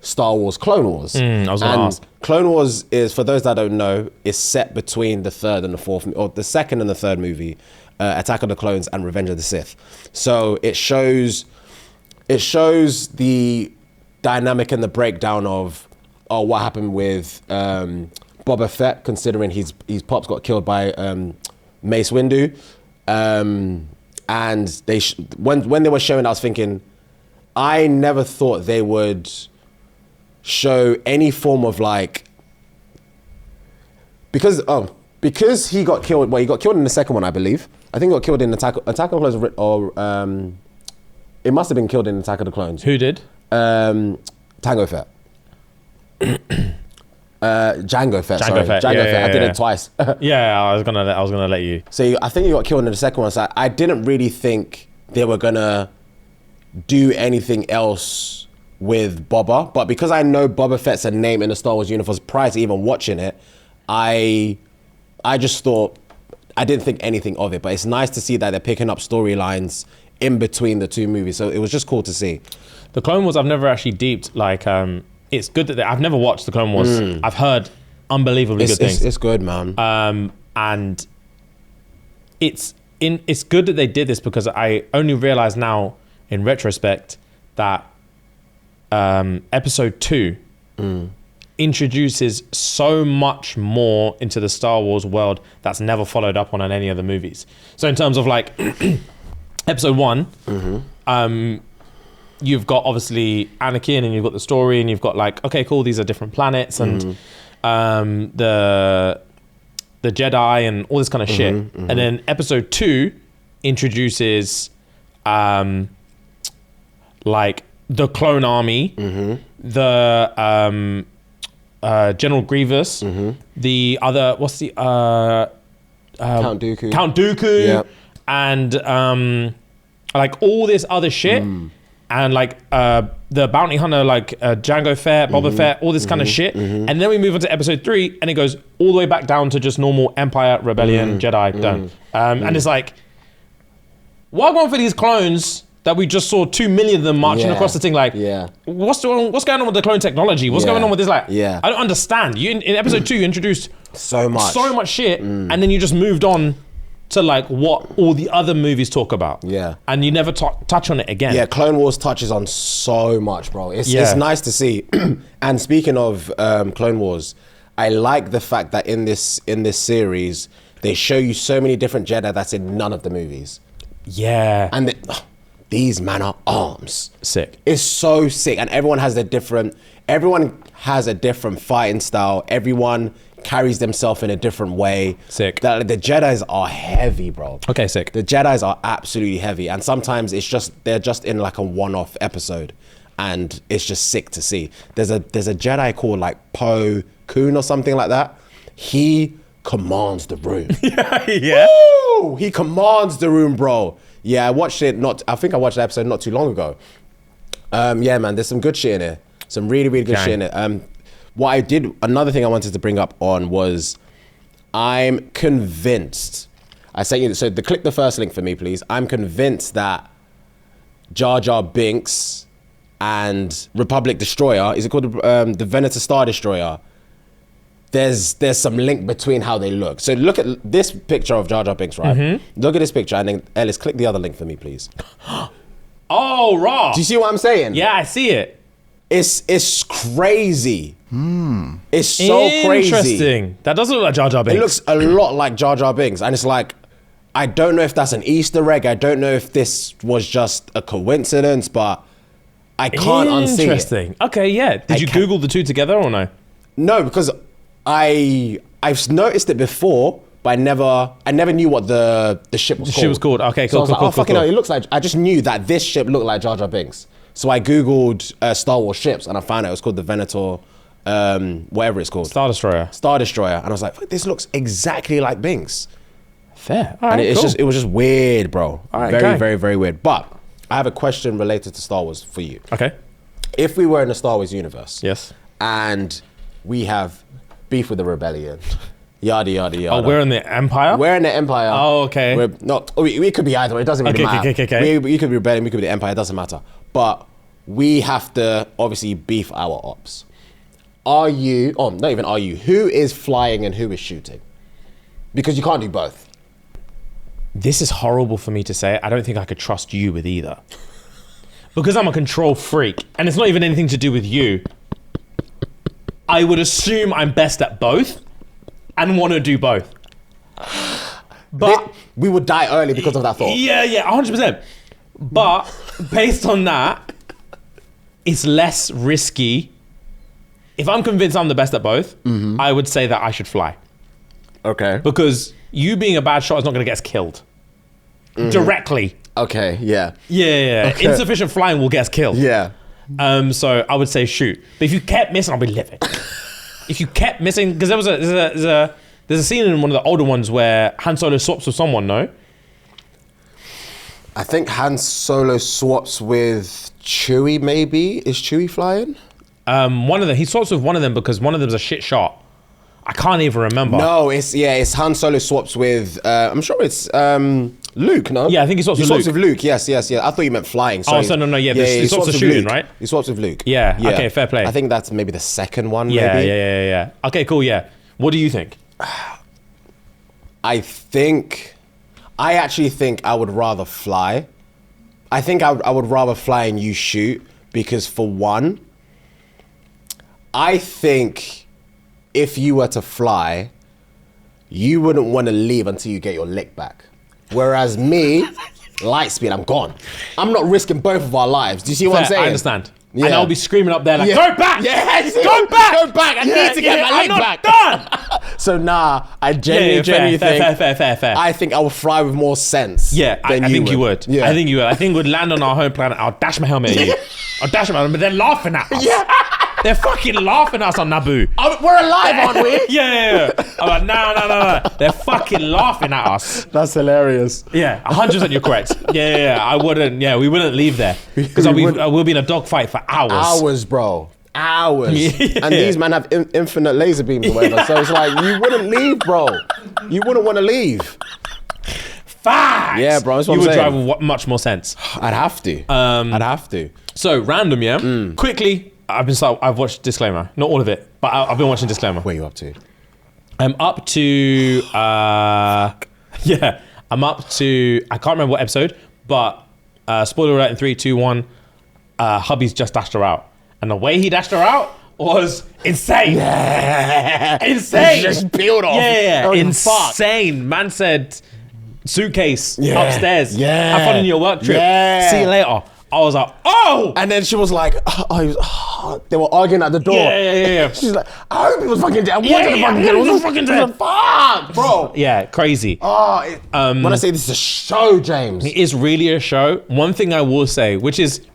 Star Wars Clone Wars. I was going to ask. Clone Wars is, for those that don't know, is set between the third and the fourth, or the second and the third movie, Attack of the Clones and Revenge of the Sith. So it shows the dynamic and the breakdown of what happened with Boba Fett, considering his pops got killed by Mace Windu. And when they were showing, I was thinking, I never thought they would show any form of like, because he got killed. Well, he got killed in the second one, I believe. I think he got killed in Attack of the Clones, or it must have been killed in Attack of the Clones. Who did? Tango Fett. Jango Fett. Jango Fett. Jango Yeah, Fett. yeah, I did yeah. it twice. Yeah, I was gonna let you. So I think he got killed in the second one. So I didn't really think they were gonna do anything else with Boba. But because I know Boba Fett's a name in the Star Wars universe prior to even watching it, I just thought, I didn't think anything of it. But it's nice to see that they're picking up storylines in between the two movies. So it was just cool to see. The Clone Wars I've never actually deeped. Like, it's good that I've never watched the Clone Wars. I've heard unbelievably good things. It's good, man. And it's good that they did this, because I only realize now in retrospect that episode 2 introduces so much more into the Star Wars world that's never followed up on in any other movies. So in terms of like episode 1, you've got obviously Anakin, and you've got the story, and you've got like, okay, cool, these are different planets, and the Jedi and all this kind of shit. And then episode 2 introduces like the clone army, the General Grievous. The other, what's the Count Dooku. Count Dooku, Yep. and like all this other shit, and like the bounty hunter, like Jango Fett, Boba Fett, all this kind of shit, and then we move on to episode 3, and it goes all the way back down to just normal Empire, Rebellion, Jedi, done. And it's like, why going for these clones that we just saw 2 million of them marching across the thing? Like, what's going on with the clone technology? What's going on with this? Like, I don't understand. You in episode 2, you introduced so much shit, and then you just moved on to like what all the other movies talk about. And you never touch on it again. Yeah, Clone Wars touches on so much, bro. It's nice to see. And speaking of Clone Wars, I like the fact that in this series, they show you so many different Jedi that's in none of the movies. Yeah. And these man are arms. Sick. It's so sick. And everyone has a different fighting style. Everyone carries themselves in a different way. Sick. The Jedis are heavy, bro. Okay, sick. The Jedis are absolutely heavy. And sometimes they're just in like a one-off episode. And it's just sick to see. There's a Jedi called like Poe Koon or something like that. He commands the room. Yeah. Woo! He commands the room, bro. Yeah, I watched it. I think I watched the episode not too long ago. Yeah, man, there's some good shit in it. Some really, really good shit in it. Another thing I wanted to bring up on was, I'm convinced. I sent you. So click the first link for me, please. I'm convinced that Jar Jar Binks and Republic Destroyer, is it called the Venator Star Destroyer? There's some link between how they look. So look at this picture of Jar Jar Binks, right? Look at this picture, and then Ellis, click the other link for me, please. Oh, raw. Do you see what I'm saying? Yeah, I see it. It's crazy. It's so crazy. Interesting. That doesn't look like Jar Jar Binks. It looks a lot like Jar Jar Binks, and it's like, I don't know if that's an Easter egg. I don't know if this was just a coincidence, but I can't unsee it. Interesting. Okay, yeah. Did you Google the two together or no? No, because I've noticed it before, but I never knew what the ship was called. The ship was called. Okay, cool, So I was like, cool. hell, it looks like, I just knew that this ship looked like Jar Jar Binks. So I Googled Star Wars ships, and I found out it was called the Venator, whatever it's called. Star Destroyer. And I was like, this looks exactly like Binks. Fair. All right, And it was just weird, bro. All right, very, very, very weird. But I have a question related to Star Wars for you. Okay. If we were in the Star Wars universe, Yes. and we have beef with the rebellion, yada yada yada. Oh, we're in the Empire? We're in the Empire. Oh, okay. We're not. We could be either way. It doesn't really matter. Okay. We could be rebellion. We could be the Empire. It doesn't matter. But we have to obviously beef our ops. Are you? Oh, not even are you. Who is flying and who is shooting? Because you can't do both. This is horrible for me to say. I don't think I could trust you with either. Because I'm a control freak, and it's not even anything to do with you. I would assume I'm best at both and want to do both. But we would die early because of that thought. Yeah, 100%. But based on that, it's less risky. If I'm convinced I'm the best at both, I would say that I should fly. Okay. Because you being a bad shot is not going to get us killed. Directly. Okay, yeah. Yeah. Okay. Insufficient flying will get us killed. Yeah. So I would say shoot. But if you kept missing, I'll be livid. If you kept missing, because there's a scene in one of the older ones where Han Solo swaps with someone, no? I think Han Solo swaps with Chewie, maybe? Is Chewie flying? One of them, he swaps with one of them because one of them's a shit shot. I can't even remember. No, it's Han Solo swaps with, I'm sure it's Luke, no? Yeah, I think he swaps with Luke. with Luke, yes. I thought you meant flying. Sorry. Oh, so no, yeah, he swaps with shooting, right? He swaps with Luke. Yeah, okay, fair play. I think that's maybe the second one, Yeah, maybe. yeah. Okay, cool, yeah. What do you think? I actually think I would rather fly. I think I would rather fly and you shoot, because for one, I think if you were to fly, you wouldn't want to leave until you get your lick back. Whereas me, light speed, I'm gone. I'm not risking both of our lives. Do you see what I'm saying? I understand. Yeah. And I'll be screaming up there like, go back! Yeah, Go back! Go back! I need to get my lick back. Done! So I genuinely think Fair. I think I would fly with more sense. Yeah, I think you would. Yeah. I think you would. I think we'd land on our home planet. I'll dash my helmet at you. I'll dash my helmet, but they're laughing at us. Yeah. They're fucking laughing at us on Naboo. We're alive, aren't we? Yeah. I'm like, no. They're fucking laughing at us. That's hilarious. Yeah, 100% you're correct. Yeah. I wouldn't, we wouldn't leave there. Because we'll be in a dogfight for hours. Hours, bro. Hours. Yeah. And these men have infinite laser beams or whatever. So it's like, you wouldn't leave, bro. You wouldn't want to leave. Facts. Yeah, bro, that's what you I'm would saying. drive with much more sense. I'd have to. I'd have to. So, random, yeah? Quickly, I've watched Disclaimer. Not all of it, but I've been watching Disclaimer. Where are you up to? I'm up to, I can't remember what episode, but spoiler alert in 3, 2, 1, hubby's just dashed her out. And the way he dashed her out was insane. Yeah. Insane. Just peeled off. Yeah. Oh, Insane. Man said, suitcase upstairs. Yeah. Have fun in your work trip. Yeah. See you later. I was like, oh! And then she was like, they were arguing at the door. Yeah. She's like, I hope he was fucking dead. I wanted to Yeah, fucking I dead. hope he was fucking dead. Fuck, bro. Yeah, crazy. When I say this is a show, James. It is really a show. One thing I will say, which is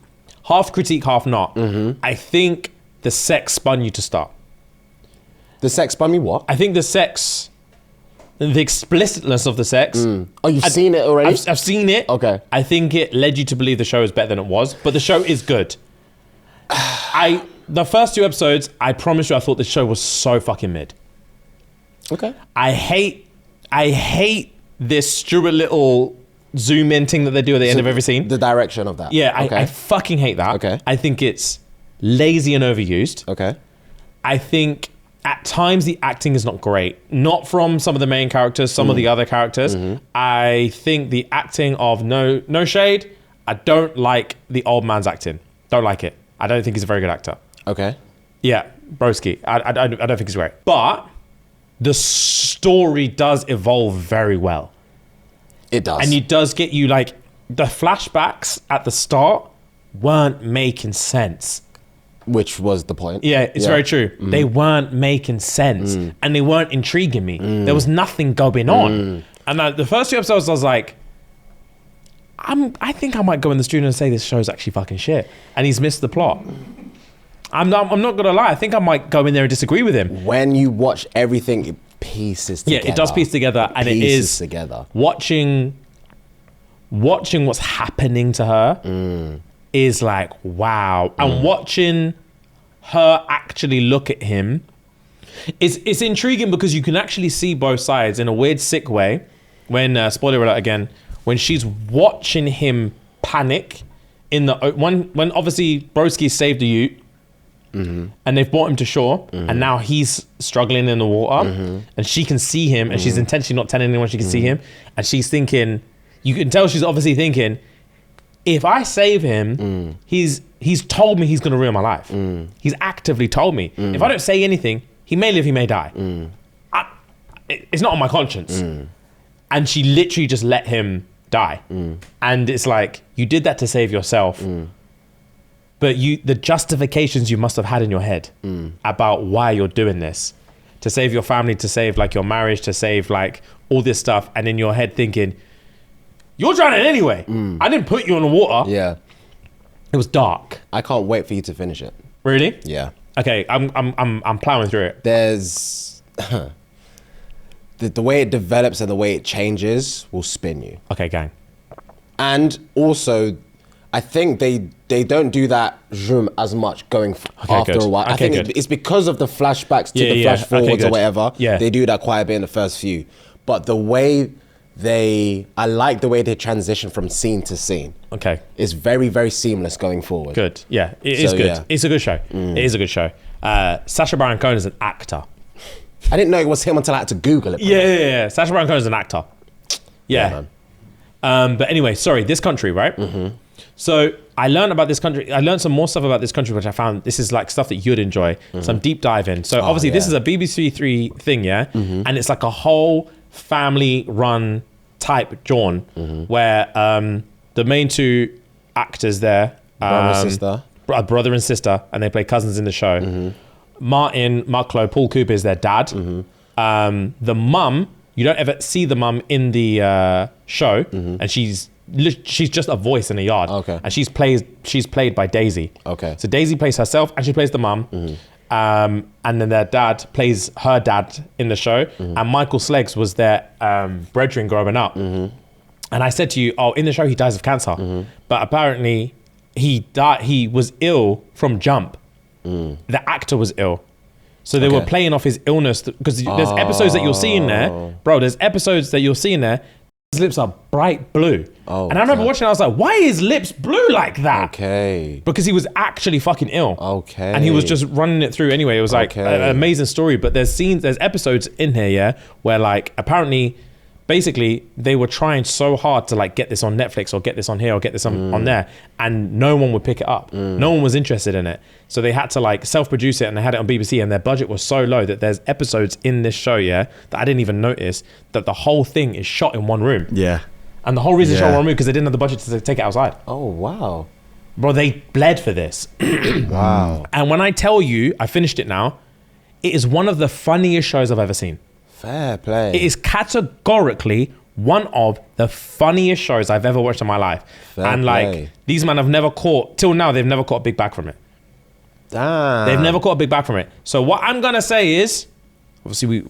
half critique, half not. I think the sex spun you to start. The sex spun me what? I think the explicitness of the sex. Oh, you've seen it already? I've seen it. Okay. I think it led you to believe the show is better than it was, but the show is good. The first 2 episodes, I promise you, I thought the show was so fucking mid. Okay. I hate this Stuart Little zoom in thing that they do at the end of every scene. The direction of that. Yeah, Okay. I fucking hate that. Okay. I think it's lazy and overused. Okay. I think at times the acting is not great. Not from some of the main characters, some of the other characters. I think the acting of no shade, I don't like the old man's acting. Don't like it. I don't think he's a very good actor. Okay. Yeah, broski. I don't think he's great. But the story does evolve very well. It does. And it does get you like, the flashbacks at the start weren't making sense. Which was the point. Yeah, it's very true. They weren't making sense and they weren't intriguing me. There was nothing going on. And the first 2 episodes, I was like, I think I might go in the studio and say this show's actually fucking shit. And he's missed the plot. I'm not gonna lie. I think I might go in there and disagree with him. When you watch everything, it pieces together. Yeah, it does piece together, and it is together. Watching what's happening to her is like, wow. And watching her actually look at him, it's intriguing because you can actually see both sides in a weird, sick way. When, spoiler alert again, when she's watching him panic in the when obviously Broski saved the ute, and they've brought him to shore, and now he's struggling in the water, and she can see him, and she's intentionally not telling anyone she can see him, and she's thinking, you can tell she's obviously thinking, if I save him, he's told me he's going to ruin my life. He's actively told me. If I don't say anything, he may live, he may die. It's not on my conscience. And she literally just let him die. And it's like, you did that to save yourself. But the justifications you must have had in your head about why you're doing this, to save your family, to save like your marriage, to save like all this stuff, and in your head thinking, you're drowning anyway. I didn't put you in the water. Yeah. It was dark. I can't wait for you to finish it. Really? Yeah. Okay, I'm plowing through it. There's the way it develops and the way it changes will spin you. Okay, gang. And also, I think they don't do that zoom as much going after good. a while. I Okay, think good. it's because of the flashbacks to Yeah, the yeah. flash Okay, forwards or good. whatever. Yeah. They do that quite a bit in the first few. But the way I like the way they transition from scene to scene. Okay. It's very, very seamless going forward. Good. Yeah, it is good. yeah. It's a good show. It is a good show. Sacha Baron Cohen is an actor. I didn't know it was him until I had to Google it. Yeah. Sacha Baron Cohen is an actor. Yeah. But anyway, sorry, this country, right? So I learned about this country. I learned some more stuff about this country, which I found this is like stuff that you'd enjoy. Some deep dive in. So obviously this is a BBC Three thing, yeah? And it's like a whole family run type John where the main 2 actors there, brother and sister, and they play cousins in the show. Martin Mucklow, Paul Cooper is their dad. The mum, you don't ever see the mum in the show, and she's she's just a voice in a yard. Okay. And she's played by Daisy. Okay. So Daisy plays herself and she plays the mum. And then their dad plays her dad in the show. And Michael Sleggs was their brethren growing up. And I said to you, in the show he dies of cancer. But apparently he was ill from Jump. The actor was ill. So they were playing off his illness because there's episodes that you'll see in there. Bro, there's episodes that you'll see in there. His lips are bright blue. And I remember watching, I was like, why is lips blue like that? Okay. Because he was actually fucking ill. Okay. And he was just running it through anyway. It was like an amazing story. But there's episodes in here, yeah, where like apparently, basically, they were trying so hard to like get this on Netflix or get this on here or get this on there. And no one would pick it up. No one was interested in it. So they had to like self-produce it and they had it on BBC and their budget was so low that there's episodes in this show, yeah, that I didn't even notice that the whole thing is shot in one room. Yeah. And the whole reason it's shot in one room because they didn't have the budget to take it outside. Oh, wow. Bro, they bled for this. Wow. And when I tell you, I finished it now, it is one of the funniest shows I've ever seen. Fair play. It is categorically one of the funniest shows I've ever watched in my life. Fair and like, play. these men have never caught, till now, they've never caught a big bag from it. Damn. They've never caught a big bag from it. So what I'm going to say is, obviously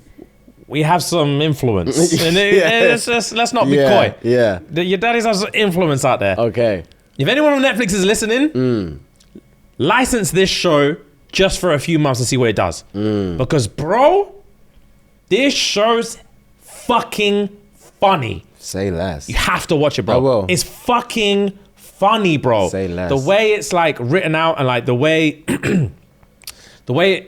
we have some influence. And it's just, let's not be coy. Yeah. Your daddies have some influence out there. Okay. If anyone on Netflix is listening, license this show just for a few months and see what it does. Because, bro, this show's fucking funny. Say less. You have to watch it, bro. I will. It's fucking funny, bro. Say less. The way it's like written out and like the way, the way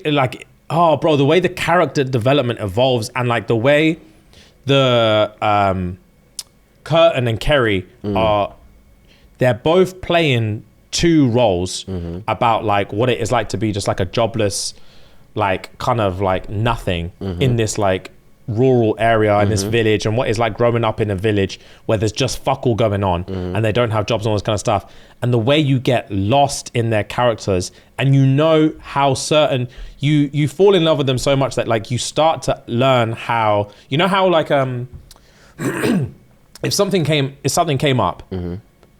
the character development evolves and like the way the Curtin and Kerry they're both playing two roles about like what it is like to be just like a jobless, like kind of like nothing in this like rural area in this village, and what it's like growing up in a village where there's just fuck all going on and they don't have jobs and all this kind of stuff, and the way you get lost in their characters and you know how certain you fall in love with them so much that like you start to learn how, you know how like if something came up,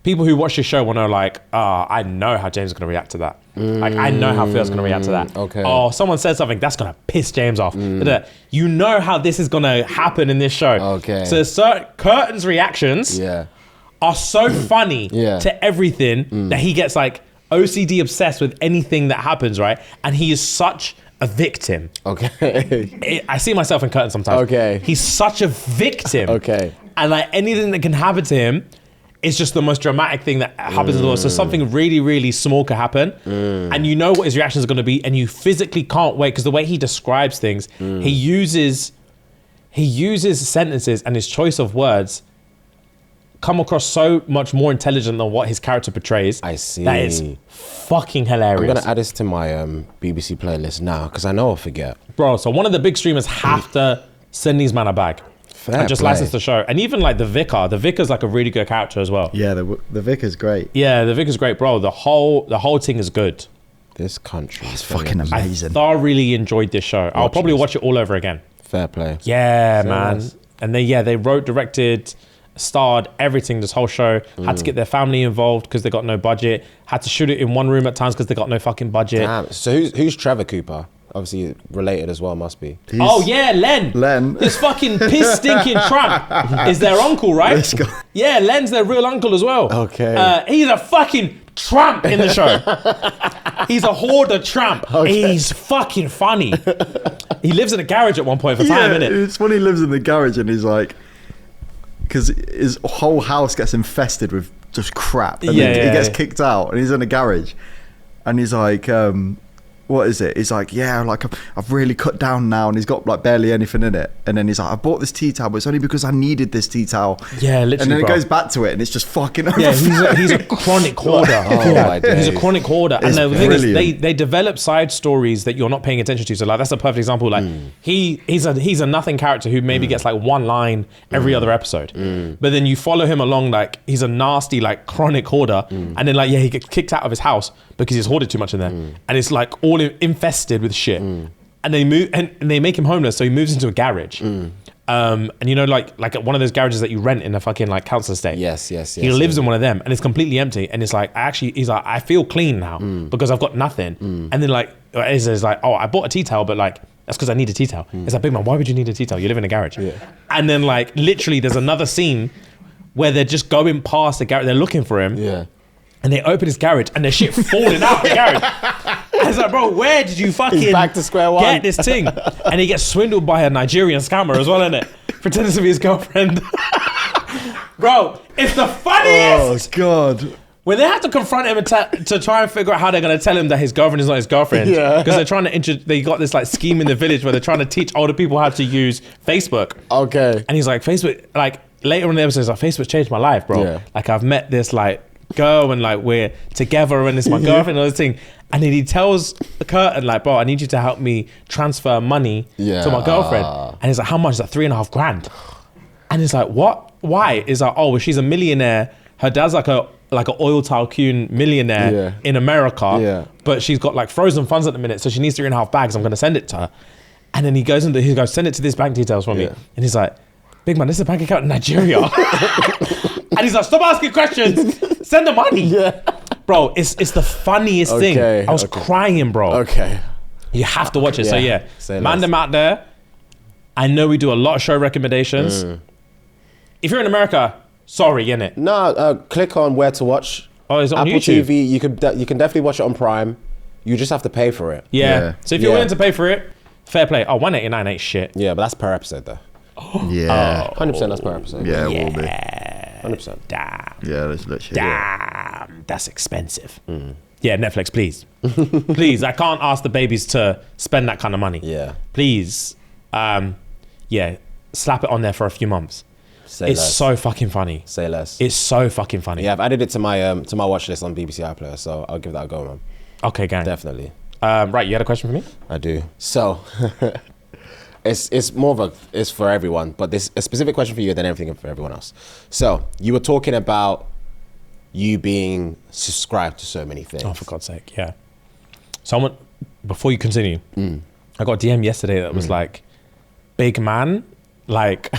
people who watch this show will know like, I know how James is going to react to that. Like, I know how Phil's going to react to that. Okay. Oh, someone said something, that's going to piss James off. You know how this is going to happen in this show. Okay. So Curtin's reactions are so funny to everything that he gets like OCD obsessed with anything that happens, right? And he is such a victim. Okay. I see myself in Curtin sometimes. Okay. He's such a victim. Okay. And like anything that can happen to him, it's just the most dramatic thing that happens in the world. So something really, really small could happen, and you know what his reaction is going to be, and you physically can't wait because the way he describes things, he uses sentences and his choice of words come across so much more intelligent than what his character portrays. I see. That is fucking hilarious. I'm going to add this to my BBC playlist now because I know I'll forget. Bro, so one of the big streamers have to send these man a bag. Fair and just play. license the show. And even like the Vicar's like a really good character as well. Yeah, the Vicar's great. Yeah, the Vicar's great, bro. The whole thing is good. This country is Fucking amazing. I thoroughly enjoyed this show. I'll probably watch it all over again. Fair play. Yeah, Fair man. nice. And they wrote, directed, starred, everything, this whole show. Had to get their family involved because they got no budget. Had to shoot it in one room at times because they got no fucking budget. Damn. So who's Trevor Cooper? Obviously related as well, must be. Oh yeah, Len. This fucking piss stinking tramp is their uncle, right? This guy. Yeah, Len's their real uncle as well. Okay. He's a fucking tramp in the show. He's a hoarder tramp. Okay. He's fucking funny. He lives in a garage at one point for time, innit? It's when he lives in the garage and he's like, because his whole house gets infested with just crap, and then he gets kicked out, and he's in a garage, and he's like, what is it? He's like, yeah, like I've really cut down now, and he's got like barely anything in it. And then he's like, I bought this tea towel, but it's only because I needed this tea towel. Yeah, literally. And then bro. it goes back to it, and it's just fucking. Yeah, he's a chronic hoarder. Oh, my days. He's a chronic hoarder. It's And the thing is, brilliant. they develop side stories that you're not paying attention to. So like that's a perfect example. Like he's a nothing character who maybe gets like one line every other episode. But then you follow him along like he's a nasty like chronic hoarder, and then like he gets kicked out of his house because he's hoarded too much in there, and it's like all infested with shit. And they move and they make him homeless, so he moves into a garage. And you know, like at one of those garages that you rent in a fucking like council estate. Yes. He lives in one of them, and it's completely empty. And it's like, he's like, I feel clean now because I've got nothing. And then like, it's like, oh, I bought a tea towel, but like, that's because I need a tea towel. It's like, big man, why would you need a tea towel? You live in a garage. Yeah. And then like, literally, there's another scene where they're just going past the garage. They're looking for him. Yeah. And they open his garage, and there's shit falling out the garage. I was like, bro, where did you fucking He's back to square one. get this thing? And he gets swindled by a Nigerian scammer as well, innit? Pretending to be his girlfriend. Bro, it's the funniest. Oh God. When they have to confront him and to try and figure out how they're going to tell him that his girlfriend is not his girlfriend. Yeah. Because they're trying to they got this like scheme in the village where they're trying to teach older people how to use Facebook. Okay. And he's like, Facebook, like later in the episode, he's like, Facebook's changed my life, bro. Yeah. Like I've met this like girl and like we're together and it's my girlfriend and all this thing. And then he tells Curtin like, bro, I need you to help me transfer money to my girlfriend. And he's like, how much? Is that $3.5 grand? And he's like, what? Why? He's like, oh, well, she's a millionaire. Her dad's like an oil tycoon millionaire in America. Yeah. But she's got like frozen funds at the minute, so she needs 3.5 bags. I'm gonna send it to her. And then he goes, send it to this bank details for me. And he's like, big man, this is a bank account in Nigeria. And he's like, stop asking questions. Send the money. Yeah. Bro, it's the funniest thing. I was crying, bro. Okay. You have to watch it. Yeah. So Say man less. them out there. I know we do a lot of show recommendations. If you're in America, sorry, innit? No, click on where to watch. Oh, it's on Apple YouTube. TV. You can definitely watch it on Prime. You just have to pay for it. Yeah. So if you're willing to pay for it, fair play. Oh, $1.89 ain't shit. Yeah, but that's per episode though. Yeah. 100% that's per episode. Yeah, it will be. 100%. Damn. Yeah, let's literally. Damn. That's expensive. Yeah, Netflix, please. Please, I can't ask the babies to spend that kind of money. Yeah. Please. Yeah, slap it on there for a few months. Say It's less. so fucking funny. Say less. It's so fucking funny. Yeah, I've added it to my watch list on BBC iPlayer, so I'll give that a go, man. Okay, gang. Definitely. Right, you had a question for me? I do. So, it's more of it's for everyone, but there's a specific question for you than everything for everyone else. So, you were talking about you being subscribed to so many things. Oh, for God's sake, yeah. Someone, before you continue, I got a DM yesterday that was like, big man, like,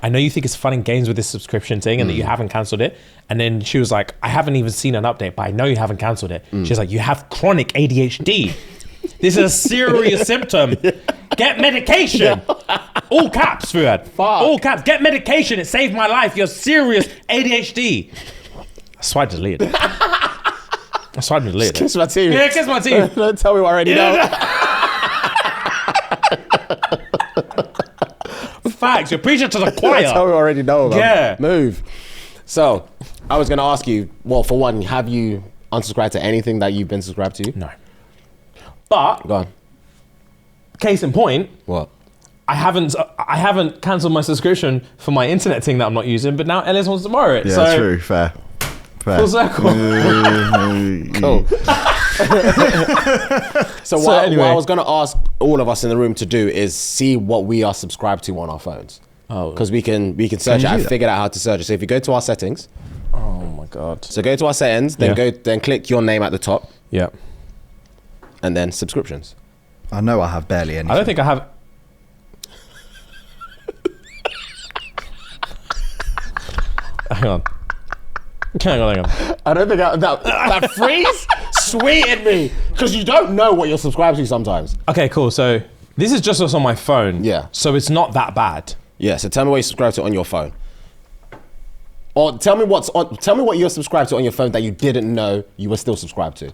I know you think it's fun and games with this subscription thing and that you haven't cancelled it. And then she was like, I haven't even seen an update, but I know you haven't cancelled it. She's like, you have chronic ADHD. This is a serious symptom. Get medication. All caps, Fuhad. All caps. Get medication. It saved my life. You're serious ADHD. I swiped deleted it. I swiped deleted it. Kiss my teeth. Yeah, kiss my teeth. Don't tell me what I already know. Facts. You're preaching to the choir. That's how we already know, man. Yeah. Move. So, I was going to ask you, well, for one, have you unsubscribed to anything that you've been subscribed to? No. But, Go on. case in point, What? I haven't cancelled my subscription for my internet thing that I'm not using, but now Ellis wants to borrow it. Yeah, so, true. Fair. Full circle. Cool. So what anyway. I was going to ask all of us in the room to do is see what we are subscribed to on our phones. Oh. Because we can search you it. do I that? figured out how to search it. So if you go to our settings, Oh my God. so go to our settings, then Yeah. then click your name at the top, Yeah. and then subscriptions. I know I have barely any. I don't think I have. Hang on. I don't think that freeze sweetened me because you don't know what you're subscribed to sometimes. Okay, cool. So this is just what's on my phone. Yeah. So it's not that bad. Yeah. So tell me what you subscribed to on your phone, or tell me what you're subscribed to on your phone that you didn't know you were still subscribed to.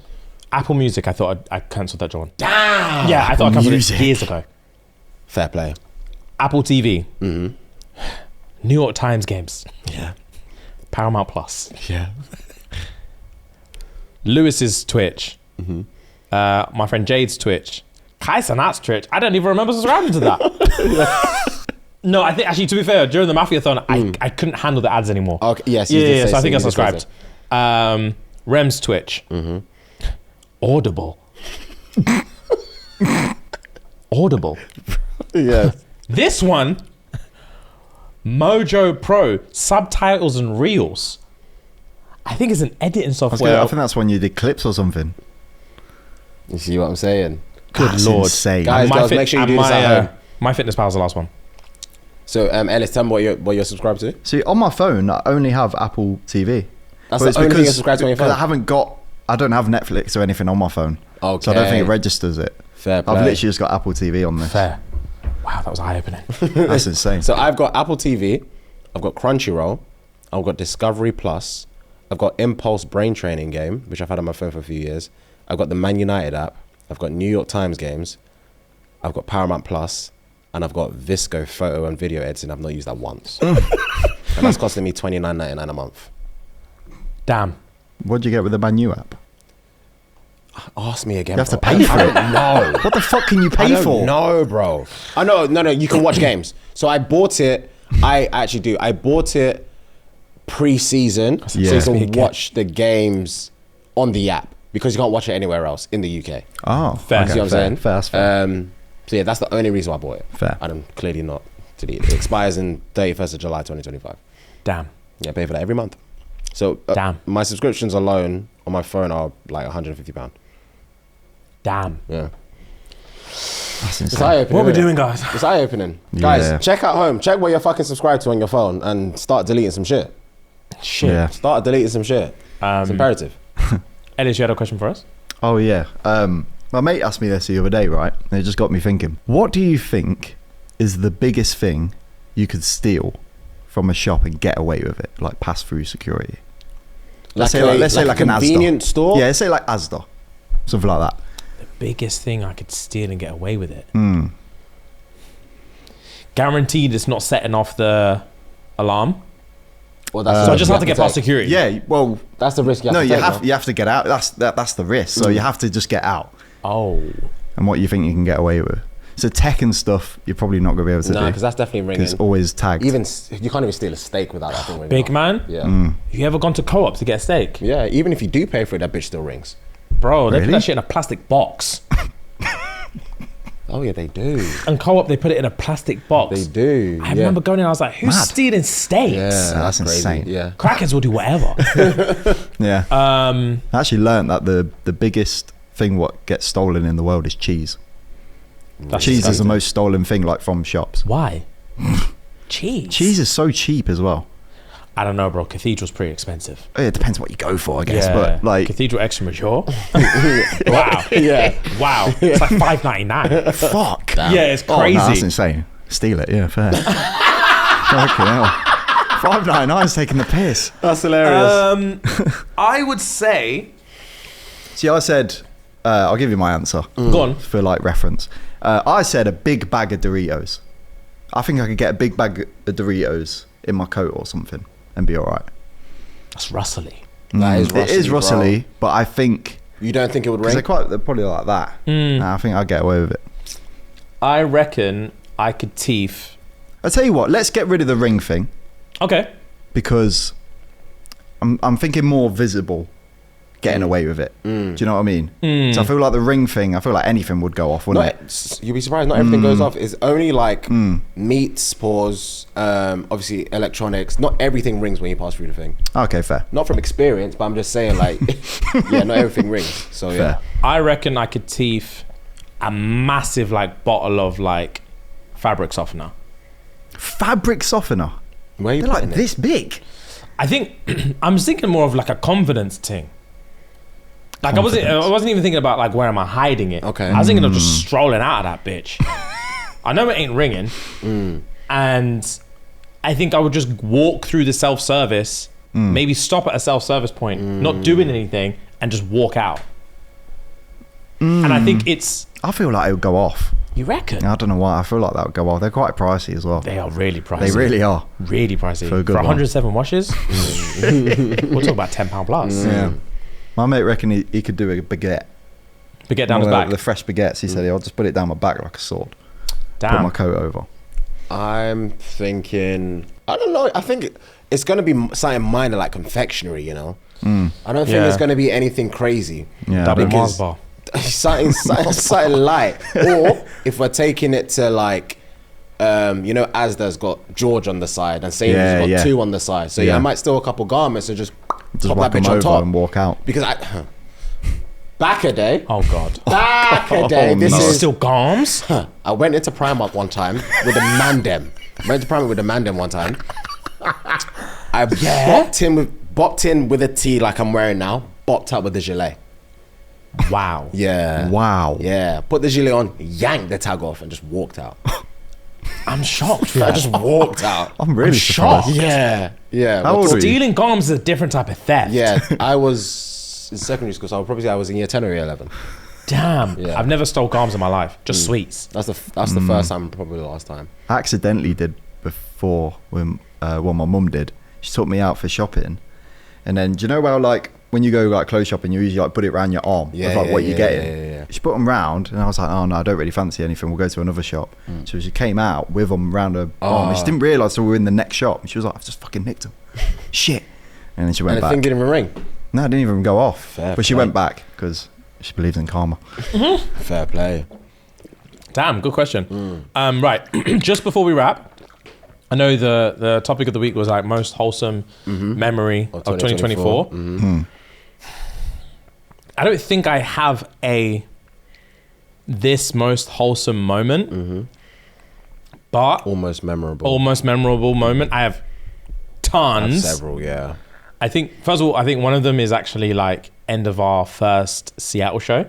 Apple Music, I thought I cancelled that, John. Damn. Yeah, I thought I cancelled it Music. years ago. Fair play. Apple TV. New York Times games. Yeah. Paramount Plus. Yeah. Lewis's Twitch. My friend Jade's Twitch. Kai Sanat's Twitch. I don't even remember subscribing to that. No, I think actually, to be fair, during the Mafia-thon, I couldn't handle the ads anymore. Okay. Yes. you did Yeah, say so I think I you did say subscribed. Rem's Twitch. Audible. Audible. so. Yeah. This one, Mojo Pro, subtitles and reels. I think it's an editing I software. think that's when you did clips or something. You see what I'm saying? Good That's Lord. insane. Guys, make sure you do this at home. My Fitness Pal is the last one. So, Ellis, tell me what you're subscribed to. See, on my phone, I only have Apple TV. That's But the only thing you're subscribed to on your phone? Because I don't have Netflix or anything on my phone. Okay. So I don't think it registers it. Fair play. I've literally just got Apple TV on this. Fair. Wow, that was eye-opening. That's insane. So I've got Apple TV, I've got Crunchyroll, I've got Discovery Plus, I've got Impulse Brain Training game, which I've had on my phone for a few years. I've got the Man United app, I've got New York Times games, I've got Paramount Plus, and I've got Visco photo and video editing. I've not used that once. And that's costing me $29.99 a month. Damn. What do you get with the Man U app? Ask me again. You have to bro. pay for it. No. What the fuck can you pay for? No, bro. I know. No. You can watch games. So I bought it. I actually do. I bought it pre-season, so Yeah. you can watch the games on the app because you can't watch it anywhere else in the UK. Oh, Fair. okay, See what I'm saying? Fair, that's fair. So yeah, that's the only reason why I bought it. Fair. And I'm clearly not delete it. It expires in 31st of July 2025. Damn. Yeah, I pay for that every month. So Damn. my subscriptions alone on my phone are like £150. Damn. Yeah. That's It's insane. eye-opening. What are we isn't it? doing, guys? It's eye-opening. Yeah. Guys, check at home. Check what you're fucking subscribed to on your phone and start deleting some shit. Shit. Yeah. Start deleting some shit. It's imperative. Ellis, you had a question for us? Oh yeah. My mate asked me this the other day, right? And it just got me thinking. What do you think is the biggest thing you could steal from a shop and get away with it, like pass through security? Let's say like a an Asda. convenience store. Yeah, let's say like Asda, something like that. Biggest thing I could steal and get away with it. Mm. Guaranteed it's not setting off the alarm. Well, that's So I the just risk have to get past take. security. Yeah, well, That's the risk you have no, to you take. have no? you have to get out. That's the risk. So you have to just get out. Oh. And what you think you can get away with? So tech and stuff, you're probably not gonna be able to No, do. because that's definitely ringing. It's always tagged. Even you can't even steal a steak without that thing ringing. Big off. man? Yeah. Mm. You ever gone to Co-op to get a steak? Yeah. Even if you do pay for it, that bitch still rings. Bro, they put Really? that shit in a plastic box. Oh yeah, they do. And Co-op, they put it in a plastic box. They do. I remember going in, I was like, who's Mad. stealing steaks? Yeah, that's crazy. insane. Yeah. Crackers will do whatever. Yeah. um, I actually learned that the biggest thing what gets stolen in the world is cheese. that's Cheese is the disgusting. most stolen thing, like from shops. Why? Cheese. Cheese is so cheap as well. I don't know, bro. Cathedral's pretty expensive. It depends what you go for, I guess. But like, Cathedral extra mature. Wow. Yeah. Wow. It's like $5.99. fuck. Yeah, it's Oh, crazy. no, that's insane. Steal it, yeah, fair. Fucking hell. $5.99 is taking the piss. That's hilarious. I would say. See, I said, I'll give you my answer Go on. for like reference. I said a big bag of Doritos. I think I could get a big bag of Doritos in my coat or something and be all right. That's Russell-y. That is It is Russell-y, Russell-y, but I think You don't think it would because ring? they're probably like that. Mm. I think I'll get away with it. I reckon I could teeth. I'll tell you what, let's get rid of the ring thing Okay. because I'm thinking more visible getting away with it. Do you know what I mean? So I feel like the ring thing, I feel like anything would go off, wouldn't it? You'll be surprised. Not everything goes off. It's only like meats, paws, obviously electronics. Not everything rings when you pass through the thing. Okay, fair. Not from experience, but I'm just saying, like, yeah, not everything rings. So yeah, Fair. I reckon I could teeth a massive like bottle of like fabric softener. Fabric softener. where you They're like putting it? this big. I think I'm thinking more of like a confidence thing. Like I wasn't even thinking about like where am I hiding it. Okay. I was thinking of just strolling out of that bitch. I know it ain't ringing, and I think I would just walk through the self-service, maybe stop at a self-service point, not doing anything, and just walk out. And I think it's. I feel like it would go off. You reckon? I don't know why. I feel like that would go off. They're quite pricey as well. They are really pricey. They really are. Really pricey. For a good For one. 107 washes, we'll talk about £10 plus. Yeah. My mate reckoned he could do a baguette. But get down his One of back. The fresh baguettes. He said, I'll just put it down my back like a sword. Put my Damn. coat over. I'm thinking. I don't know. I think it's gonna be something minor like confectionery. You know. I don't think Yeah. it's gonna be anything crazy. Yeah. Double because- Mars bar. something light. Or if we're taking it to like, Asda's got George on the side and Sainsbury's got Yeah. 2 on the side. So I might steal a couple garments and just pop whack that bitch them on over top. and walk out. Because back a day, Oh God. back a day, Oh, this no. is Still garms? I went into Primark one time with a mandem. Went to primary with a man then one time. I bopped in with a tee like I'm wearing now. Bopped up with the gilet. Wow. Yeah. Wow. Yeah. Put the gilet on, yanked the tag off, and just walked out. I'm shocked. I just walked out. I'm really shocked. surprised. Yeah. Yeah. How old were you? Stealing garms is a different type of theft. Yeah. I was in secondary school, so I was in year 10 or year 11. Damn. Yeah. I've never stole garms in my life. Just sweets. That's the first time, probably the last time. I accidentally did before when my mum did. She took me out for shopping, and then do you know how like when you go like clothes shopping, you usually like put it around your arm with like what you're getting. Yeah. She put them round, and I was like, oh no, I don't really fancy anything. We'll go to another shop. So she came out with them round her arm, and she didn't realise we were in the next shop. And she was like, I've just fucking nicked them. Shit. And then she went And the back. thing didn't even ring. No, it didn't even go off. Fair but she play. went back because she believes in karma. Fair play. Damn, good question. Right, just before we wrap, I know the topic of the week was like most wholesome memory of 2024. I don't think I have this most wholesome moment, but Almost memorable. moment. I have tons. Several, yeah. I think, first of all, I think one of them is actually like end of our first Seattle show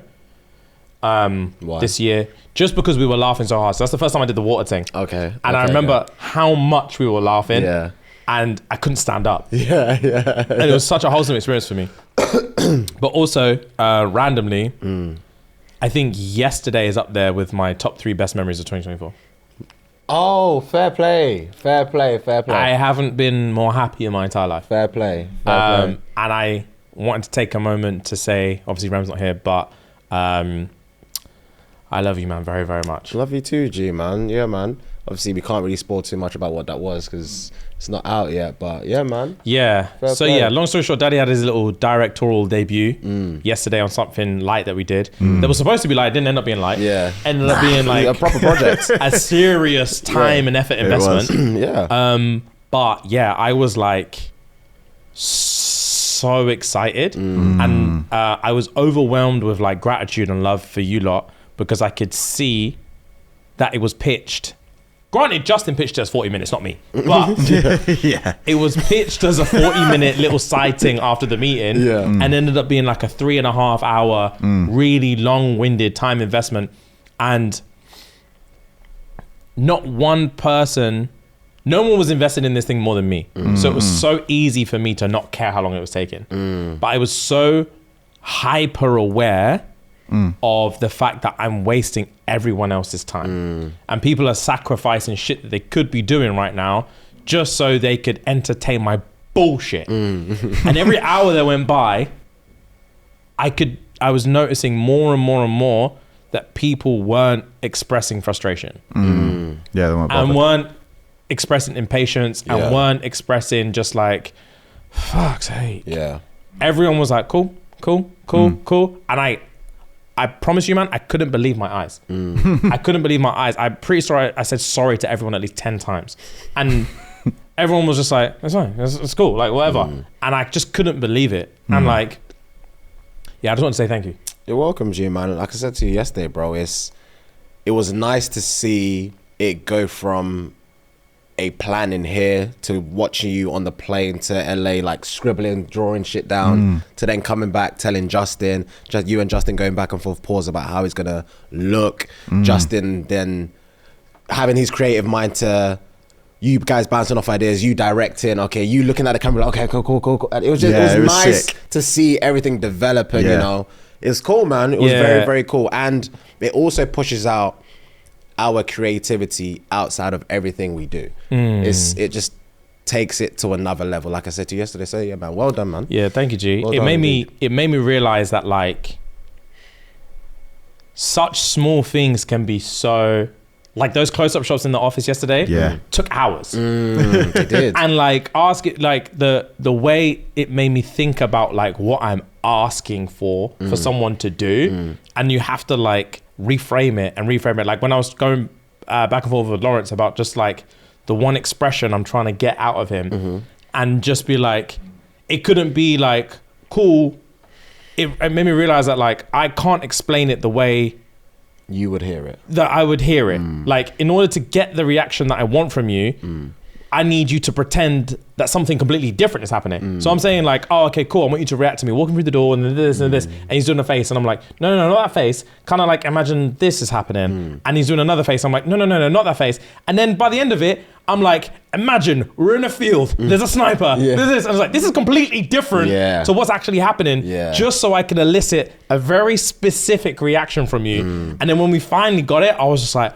Why? this year, just because we were laughing so hard. So that's the first time I did the water thing. Okay. And I remember how much we were laughing, Yeah. and I couldn't stand up. Yeah. And it was such a wholesome experience for me. But also, randomly, I think yesterday is up there with my top 3 best memories of 2024. Oh, fair play. Fair play. I haven't been more happy in my entire life. Fair play. And I wanted to take a moment to say, obviously Ram's not here, but I love you, man, very, very much. Love you too, G, man. Yeah, man. Obviously, we can't really spoil too much about what that was because it's not out yet. But yeah, man. Yeah. Fair So play. yeah, long story short, Daddy had his little directorial debut yesterday on something light that we did. That was supposed to be light, didn't end up being light. Yeah. Ended up being like A proper project. a serious time and effort investment. Yeah. But yeah, I was like so excited, and I was overwhelmed with like gratitude and love for you lot because I could see that it was pitched. Granted, Justin pitched it as 40 minutes, not me. But Yeah. it was pitched as a 40-minute little side thing after the meeting, Yeah. and ended up being like a 3.5 hour, really long-winded time investment. And not one person, no one was invested in this thing more than me. So it was so easy for me to not care how long it was taking. But I was so hyper aware of the fact that I'm wasting everyone else's time. And people are sacrificing shit that they could be doing right now just so they could entertain my bullshit. And every hour that went by, I was noticing more and more and more that people weren't expressing frustration. Yeah, they weren't And bothered. weren't expressing impatience, and Yeah. weren't expressing just like, fuck's sake. Yeah. Everyone was like, cool. And I promise you, man, I couldn't believe my eyes. I couldn't believe my eyes. I'm pretty sure I said sorry to everyone at least 10 times. And everyone was just like, it's fine, it's cool, like whatever. And I just couldn't believe it. And like, yeah, I just want to say thank you. You're welcome, G, man. Like I said to you yesterday, bro, it was nice to see it go from a plan in here to watching you on the plane to LA, like scribbling, drawing shit down, to then coming back, telling Justin, just you and Justin going back and forth pause about how it's gonna look. Justin then having his creative mind to you guys bouncing off ideas, you directing, okay, you looking at the camera, like, okay, cool. And it was just, Yeah, it it was was nice sick. to see everything develop, and you Yeah. know, it's cool, man. It was Yeah. very, very cool, and it also pushes out our creativity outside of everything we do. It just takes it to another level. Like I said to you yesterday, so yeah, man, well done, man. Yeah, thank you, G. Well it done, made me indeed. it made me realize that like such small things can be so, like those close-up shots in the office yesterday. Yeah. took hours. They did. And like ask it, like the way it made me think about like what I'm asking for someone to do, and you have to like reframe it. Like when I was going back and forth with Lawrence about just like the one expression I'm trying to get out of him, and just be like, it couldn't be like cool. It made me realize that like I can't explain it the way You would hear it. that I would hear it. Like, in order to get the reaction that I want from you, I need you to pretend that something completely different is happening. So I'm saying like, oh, okay, cool. I want you to react to me walking through the door and then this and this. And he's doing a face. And I'm like, no, not that face. Kind of like, imagine this is happening. And he's doing another face. I'm like, no, not that face. And then by the end of it, I'm like, imagine we're in a field. There's a sniper. There's this. I was like, this is completely different to what's actually happening. Just so I can elicit a very specific reaction from you. And then when we finally got it, I was just like,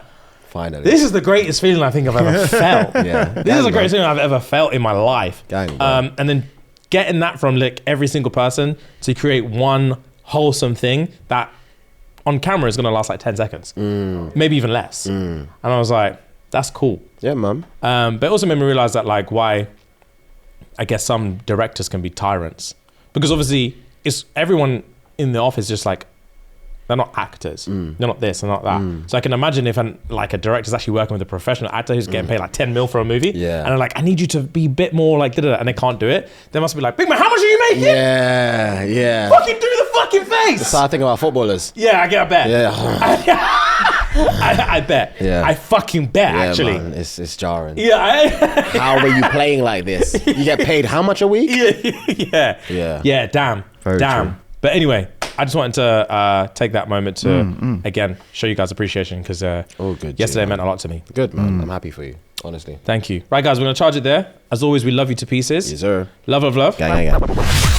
Finally. this is the greatest feeling I think I've ever felt. This is the greatest feeling I've ever felt in my life. And then getting that from like every single person to create one wholesome thing that on camera is going to last like 10 seconds, maybe even less. And I was like, that's cool. Yeah, man. But it also made me realize that like why I guess some directors can be tyrants, because obviously it's everyone in the office just like, they're not actors. They're not this, they're not that. So I can imagine if a director's actually working with a professional actor who's getting paid like 10 mil for a movie, and they're like, I need you to be a bit more like da-da-da, and they can't do it. They must be like, big man, how much are you making? Yeah. Fucking do the fucking face. That's how I think about footballers. Yeah, I get a bet. Yeah. I bet. Yeah. I fucking bet, actually. Man, it's jarring. Yeah. How are you playing like this? You get paid how much a week? Yeah, damn. Very true. But anyway, I just wanted to take that moment to, again, show you guys appreciation, because good, yesterday man. meant a lot to me. Good, man. I'm happy for you, honestly. Thank you. Right, guys, we're going to charge it there. As always, we love you to pieces. Yes, sir. Love. Gang.